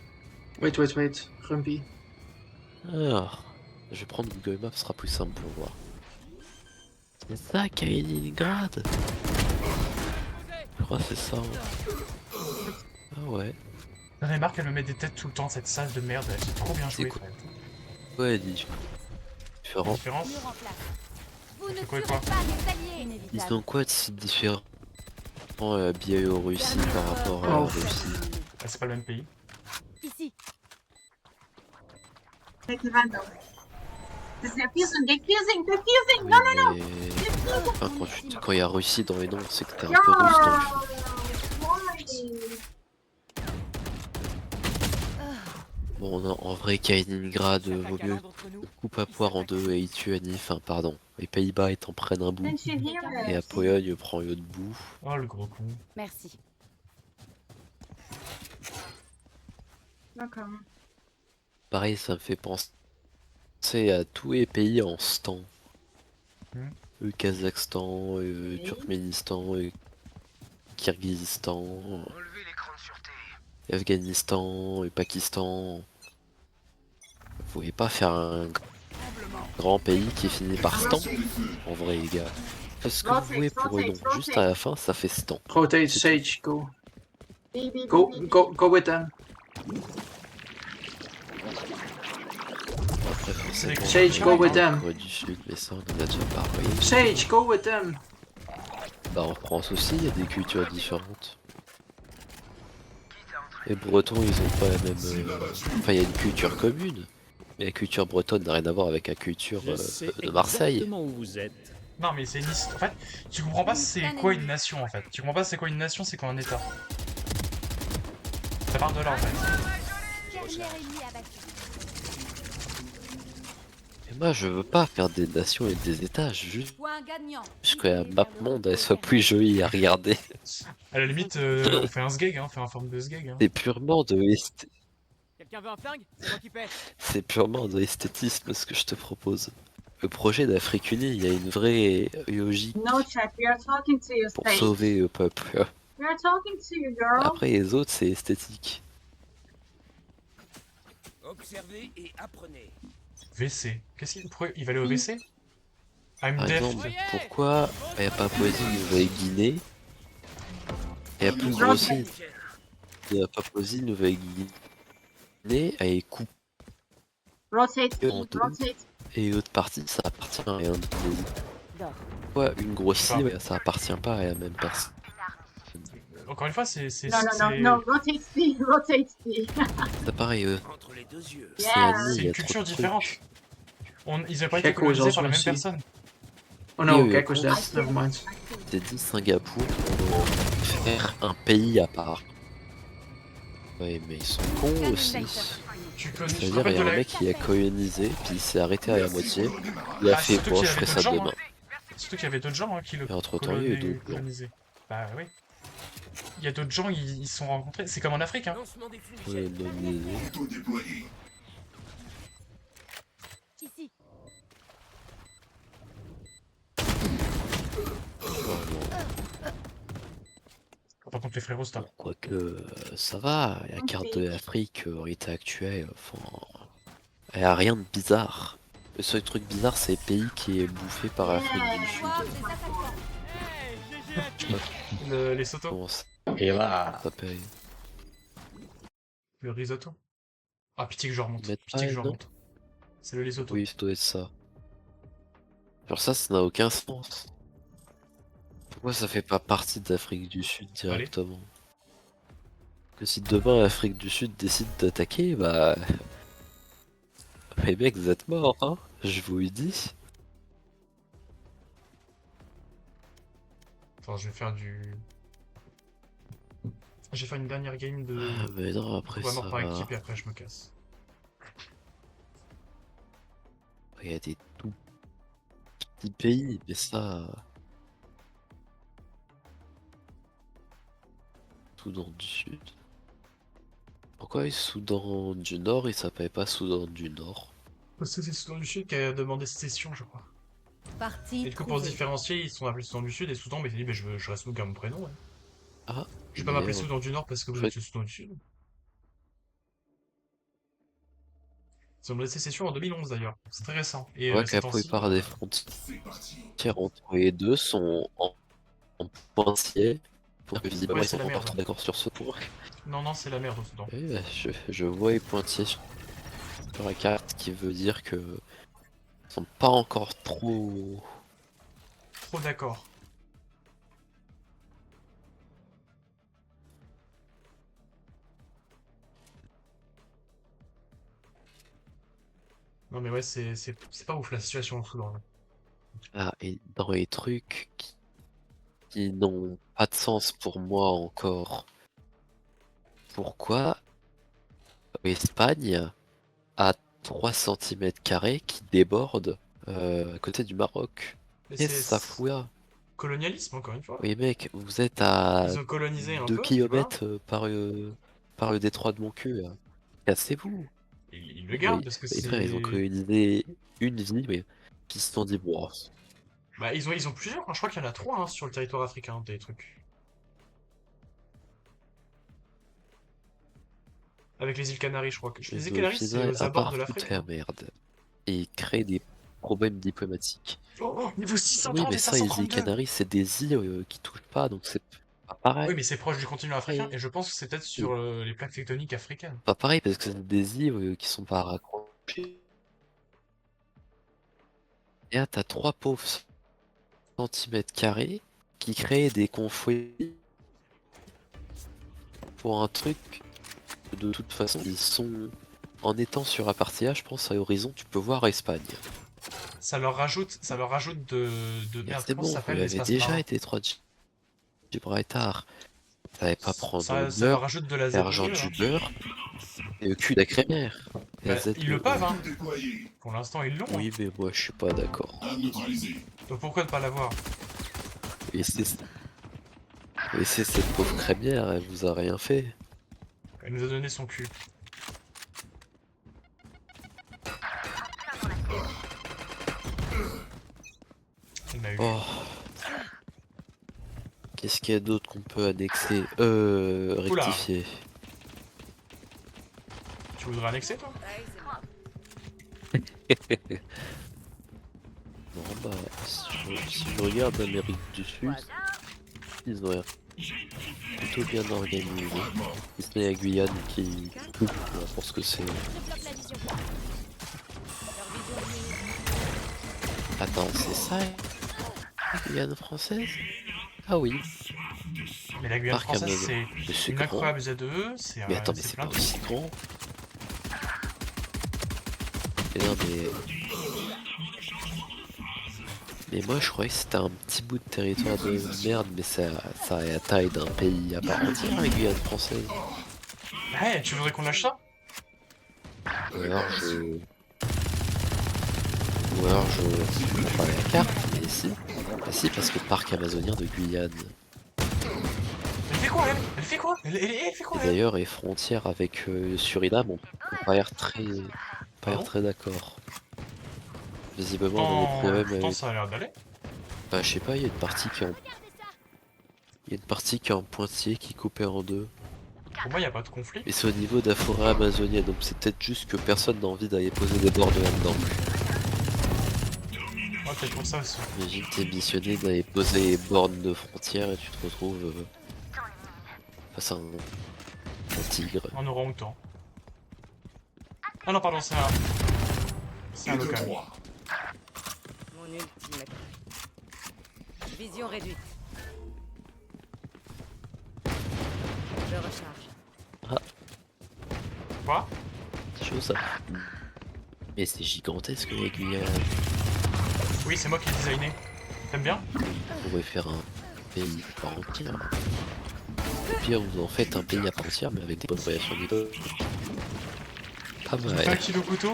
Wait. Grumpy. Ah, je vais prendre Google Maps, ce sera plus simple pour voir. C'est ça, Kaliningrad. Je crois que c'est ça. Hein. Ah ouais. J'en ai marre qu'elle me met des têtes tout le temps, cette salle de merde. C'est trop bien C'est joué. quoi Frère. Ouais, dit. Différent. Différence. Mur en place. Vous ne C'est quoi, tuerez quoi pas mes alliés. Ils Inévitable. sont quoi de si différents Biélorussie par rapport à la Oh. Russie? Ah, c'est pas le même pays. Ici. Oui, mais... Enfin, quand il y a Russie dans les noms, c'est que t'es un peu russe donc. Bon, non, en vrai, Kaliningrad vaut mieux coupe à poire en deux et Lituanie, enfin pardon, les Pays-Bas ils t'en prennent un bout, et la Pologne prend l'autre bout. Oh, le gros con. Merci. D'accord. Pareil, ça me fait penser à tous les pays en stan. Le Kazakhstan, le Turkménistan, le Kirghizistan, l'Afghanistan, le Pakistan. Vous pouvez pas faire un grand pays qui finit par stan, en vrai les gars. Faites ce que vous voulez pour eux, donc juste à la fin ça fait stan. Rotate, Sage, go. Go with them. Après forcément, Sage, go with them. Corée du Sud, mais ça on en a déjà parlé. Sage, go with them. Bah en France aussi il y a des cultures différentes. Les Bretons ils ont pas la même... Enfin il y a une culture commune. Mais la culture bretonne n'a rien à voir avec la culture de Marseille. Où vous êtes. Non, mais c'est une histoire. En fait, tu comprends pas c'est quoi une nation en fait. Tu comprends pas c'est quoi une nation, c'est quoi un état. Ça part de là en fait. Dernier ennemi abattu. Et moi je veux pas faire des nations et des états, juste Point gagnant. que la map monde elle soit plus jolie à regarder. À la limite, on fait un sgeg, hein, on fait un forme de sgeg. Hein. C'est purement de Quelqu'un veut un flingue? C'est moi qui paie. C'est purement de l'esthétisme ce que je te propose. Le projet d'Afrique Unie, il y a une vraie logique No chat, we are talking to you, pour Sage. sauver le peuple. We are talking to you, girl. Après les autres c'est esthétique. Observez et apprenez. WC. Qu'est-ce qu'il pourrait... Il va aller au WC? I'm Par deaf. exemple, pourquoi il n'y a pas Papouasie-Nouvelle-Guinée et la plus grosse île de la Papouasie-Nouvelle-Guinée elle est coupée Rotate, en deux rotate. et l'autre partie ça appartient à l'Indonésie. D'or. Pourquoi une grosse île ça appartient pas à la même personne? Encore une fois, c'est... No, rotate C, rotate C. C'est pareil, Entre les deux yeux. c'est Yeah. la nuit, C'est il y une a trop culture de trucs. différente. Ils n'ont pas été Gecko is colonisés par also la même a personne. Oh no, Yeah, Gecko's dead. Never mind. J'ai dit Singapour pour faire un pays à part. Ouais, mais ils sont cons aussi. Tu connais... Je me C'est-à-dire, il rappelle y de a un la... mec qui a colonisé, puis il s'est arrêté à la moitié. Il a Ah, fait, surtout bon, qu'il y je avait ferai d'autres ça gens, demain. Surtout qu'il y avait d'autres gens hein, qui le Et entre-temps, il y a eu d'autres gens. colonisaient. Bah oui. Il y a d'autres gens, ils se sont rencontrés. C'est comme en Afrique, hein. Lancement des Ouais, fumigènes. non, mais... Auto-déployé. Ici. Par contre, les frérots, stop. Quoique, ça va, la carte de l'Afrique, en l'état actuel, enfin... Elle a rien de bizarre. Le seul truc bizarre, c'est le pays qui est bouffé par l'Afrique du Sud. Voir des attaquants. Les sotos. Comment ça Et là. s'appelle? Le risotto. Ah, pitié que je remonte. Mettre Pitié que je pas, remonte. C'est le risotto. Oui, ça doit être ça. Genre ça n'a aucun sens. Pourquoi ça fait pas partie d'Afrique du Sud directement? Que si demain l'Afrique du Sud décide d'attaquer, bah... Les mecs, vous êtes morts, hein? Je vous le dis. Attends, je vais faire du... Je vais faire une dernière game de... Ah, mais non, après On va ça mort par va. équipe et après je me casse. Il y a des tout petits pays, mais ça... Soudan du Sud. Pourquoi le Soudan du Nord, il s'appelle pas Soudan du Nord? Parce que c'est Soudan du Sud qui a demandé sécession, je crois. Partie Et du coup, pour se trouvée. différencier, ils sont appelés Soudan du Sud et Soudan, mais il dit, bah, je reste au gars mon prénom. Ouais. Ah, Je vais pas m'appeler Merde. Soudan du Nord parce que vous Ouais. êtes le Soudan du Sud. Ils ont laissé sécession en 2011 d'ailleurs. C'est très récent. Et On voit que ces la temps-ci, plupart des C'est parti. frontières entre les deux sont en pointillés. Pour que visiblement ouais, ils c'est sont la pas merde. trop d'accord sur ce point. Non, non, c'est la merde au Soudan. Oui, bah, je vois les pointillés sur la carte, qui veut dire que ils sont pas encore trop. Trop d'accord. Non mais ouais, c'est pas ouf la situation au Soudan, là. Ah, et dans les trucs qui n'ont pas de sens pour moi encore. Pourquoi l'Espagne a 3 cm² qui débordent à côté du Maroc? Mais Qu'est-ce que ça c'est fout là? colonialisme encore une fois. Oui mec, vous êtes à Ils ont colonisé un 2 peu, tu vois. km par le détroit de mon cul là. Cassez-vous! Ils le Oui, gardent parce que les frères, ils ont c'est... colonisé une ville, mais qui se sont dit, bon, Bah ils ont plusieurs, hein. Je crois qu'il y en a trois hein, sur le territoire africain, des trucs. Avec les îles Canaries, je crois. Les îles le Canaries, c'est final, aux à abords part de foutre l'Afrique, la non? merde et créer des problèmes diplomatiques. Oh, niveau Oui, 630 mais et ça, les îles 532! Canaries, c'est des îles qui touchent pas, donc c'est pas Oui, pareil. mais c'est proche du continent africain, et je pense que c'est peut-être sur les plaques tectoniques africaines. Pas pareil, parce que c'est des îles qui sont pas raccrochées. Et là, t'as 3 pauvres centimètres carrés qui créent des conflits pour un truc. De toute façon, ils sont. En étant sur la partie A, je pense à Horizon, tu peux voir Espagne. Ça leur rajoute de... Et Merde, c'est comment ça bon, vous s'appelle avez l'espace déjà marin? été 3 Gibraltar. Vous savez pas prendre le Ça leur beurre, rajoute de la l'argent ZEE, du hein. beurre et le cul de la crémière. La Bah, ZEE. ils le peuvent, hein. Déployé. Pour l'instant, ils l'ont, hein. Oui, mais moi je suis pas d'accord. À neutraliser. Donc pourquoi ne pas l'avoir? Laissez cette pauvre crémière, elle vous a rien fait. Elle nous a donné son cul. Elle m'a eu. Oh. Qu'est-ce qu'il y a d'autre qu'on peut annexer? Rectifier. Tu voudrais annexer, toi? Ouais, c'est moi. Non, bah, si je regarde l'Amérique du Sud, ils ont plutôt bien organisé. Si ce n'est la Guyane qui. Pour ce que c'est. Je bloque la vision. Leur vision est- Attends, c'est ça la Guyane française? Ah oui. Mais la Guyane Parc française, Amazon. c'est Mais c'est une grand. incroyable ZEE, c'est Mais attends, mais c'est plein pas de trucs. aussi grand. Mais non, mais. Mais moi je croyais que c'était un petit bout de territoire de merde, mais ça a la taille d'un pays à part entière, la Guyane française. Ouais, tu voudrais qu'on lâche ça? Ou alors je. Ou alors je. Pas la carte, mais si. Bah si, parce que parc amazonien de Guyane. Elle fait quoi, elle? Elle fait quoi? Elle fait quoi, Et elle? d'ailleurs, les frontières avec Suriname ont pas l'air très. Pas l'air bon très d'accord. Visiblement, on a des problèmes Pourtant, avec. ça a l'air d'aller. Bah, je sais pas, il y a une partie qui est en. Regardez ça. Il y a une partie qui est en pointillé qui est coupée en deux. Pour moi, y a pas de conflit. Et c'est au niveau de la forêt amazonienne, donc c'est peut-être juste que personne n'a envie d'aller poser des bornes là-dedans. Ouais, peut-être pour ça aussi. Imagine t'es missionné d'aller poser les bornes de frontières et tu te retrouves face à un tigre. En orang-outan. Ah non, pardon, c'est un... C'est un Et de local. 3. Mon ultime. Vision réduite. Je recharge. Quoi? C'est chaud ça. Mais c'est gigantesque la Guyane. Oui, c'est moi qui l'ai designé. T'aimes bien? On pourrait faire un pays à part entière. Au pire, vous en faites un pays à part entière, mais avec des bonnes variations du peuple. Pas J'ai fait un mal. kilo couteau.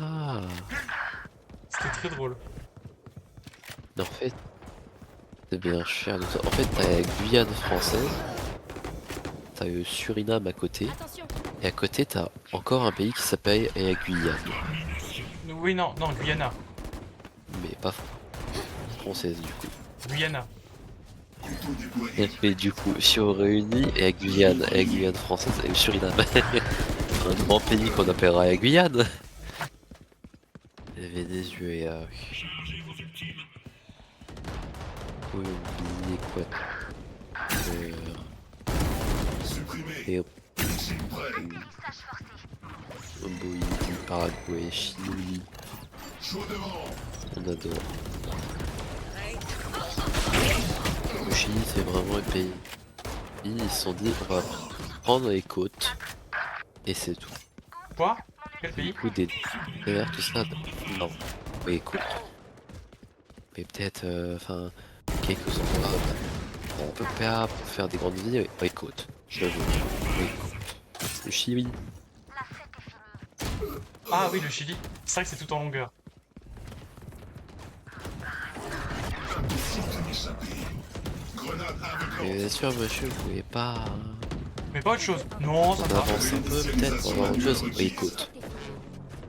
Ah. C'était très drôle. En fait, c'est bien cher de ça. En fait, t'as la Guyane française, t'as le Suriname à côté, Attention. et à côté, t'as encore un pays qui s'appelle la Guyane, Oui, non, non, Guyana. mais pas française du coup. Guyana. Plutôt déployé. Mais du coup, si on réunit et Guyane française et le Suriname, un grand pays qu'on appellera la Guyane. Le Venezuela. Oui, l'Équateur. Supprimé. Et Mission prêt. Bolivie, Paraguay, Chili. Chaud devant. On adore. Le Chili, c'est vraiment un pays. Ils se sont dit, on va prendre les côtes. Et c'est tout. Quoi? Quel Du pays? coup, des terres, tout ça. Non. Oui, écoute. Mais peut-être, enfin, quelques endroits. On peut pas pour faire des grandes villes. Oui, écoute. Je veux. Oui, écoute. Le Chili. Ah oui, le Chili. C'est vrai que c'est tout en longueur. Grenade aveuglante. Mais bien sûr, monsieur, vous pouvez pas. Mais pas autre chose. Non, ça On va. avance un peu, peut-être, pour avoir autre chose. Oui, écoute.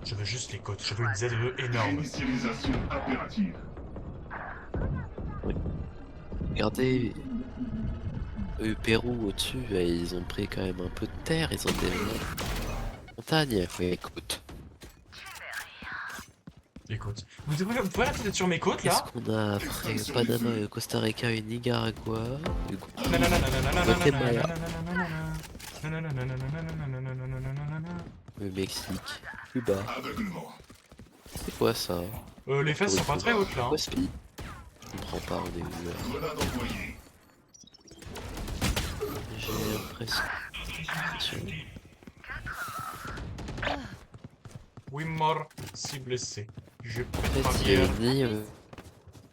Je veux juste les côtes. Je veux une ZE énorme. Réinitialisation impérative. Regardez. Le Pérou au-dessus, ils ont pris quand même un peu de terre, ils ont des montagnes. Oui, écoute. Écoute. Vous pouvez arrêter d'être sur mes côtes Qu'est-ce là? qu'on a après Panama, le Costa Rica et Nicaragua? Du coup, le Mexique, Cuba. Aveuglement. C'est quoi ça? Les fesses sont pas très hautes là. Quoi ce pays? Je comprends pas, on est où là? Grenade envoyée. J'ai l'impression. Oui, mort, si blessé. Je peux En fait, pas il y a dire. une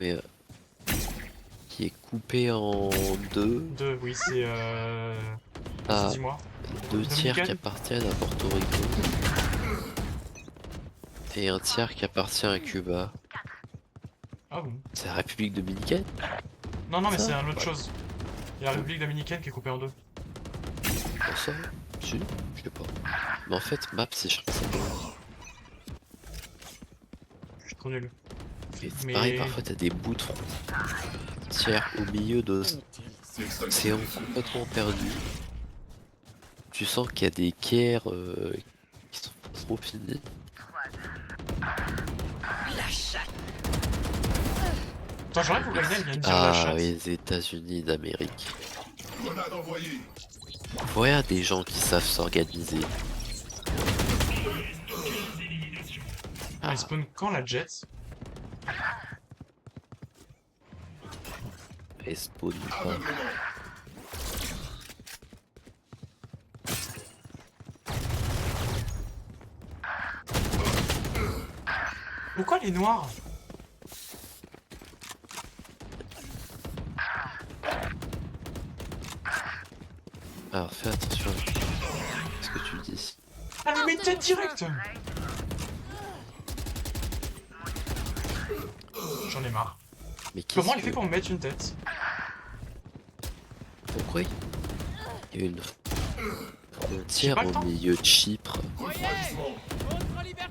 ligne qui est coupée en deux. Deux, oui, c'est Ah, dis-moi. deux tiers qui Dominicaine. appartiennent à Porto Rico. Et un tiers qui appartient à Cuba. Ah bon? C'est la République dominicaine? Non, non, mais Ça c'est un autre Ouais. chose. Il y a la République dominicaine qui est coupée en deux. Pour ça? Si? Je sais pas. Mais en fait, map c'est cher. Je suis trop nul. Et c'est Mais- pareil, parfois t'as des bouts de front. Tiers au milieu d'océan complètement perdu. Tu sens qu'il y a des quais qui sont pas trop finis. Attends, j'aurais que vous gagnez, elle vient de dire la Ah, chatte. les États-Unis d'Amérique. Grenade envoyée. Voilà des gens qui savent s'organiser. Ah, il spawn quand la jet? Et spawn pas. Aveuglement. Pourquoi les noirs? Alors fais attention à ce que tu dis. Ah, mais mets tête direct! J'en ai marre. Mais qu'est-ce Comment il que- fait pour me mettre une tête? Pourquoi il y a une frontière pas le au temps. milieu de Chypre? Refroidissement.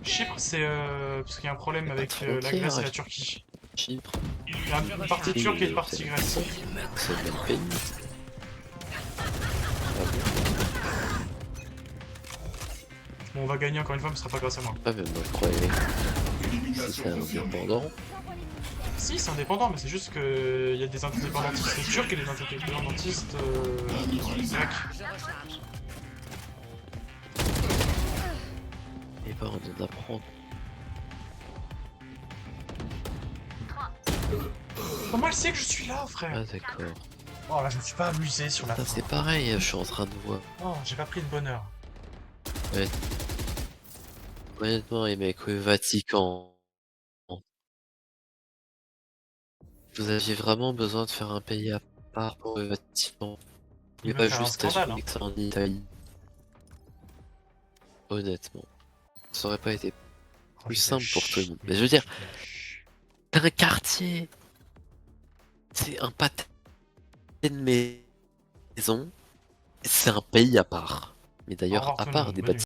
Chypre, c'est parce qu'il y a un problème Y a pas avec de la frontière, Grèce et la ouais. Turquie. Chypre? Il y a une partie turque et une partie Grèce. C'est le même pays. Ah Bon, on va gagner encore une fois, mais ce sera pas grâce à moi. bon? Ah mais moi je croyais que Élimination c'était confirmée. indépendant. Si, c'est indépendant, mais c'est juste que il y a des indépendantistes turcs et des indépendantistes grecs. Je recharge. Et bah on en apprend. Comment elle sait que je suis là, Ah frère? d'accord. Oh là, je me suis pas amusé sur la Ça fin. c'est pareil, je suis en train de voir. Oh, j'ai pas pris de bonheur. Honnêtement les mecs, le Vatican. Vous aviez vraiment besoin de faire un pays à part pour le Vatican. Il Mais veut pas faire un juste scandale, assumer que ça en Italie. Honnêtement. Ça aurait pas été Oh, plus je simple pour lâche. tout le monde. Mais je veux dire, c'est un quartier. C'est un pâté de maison. C'est un pays à part. Mais Au d'ailleurs, revoir à tout le part monde, des bonne nuit. bâtiments.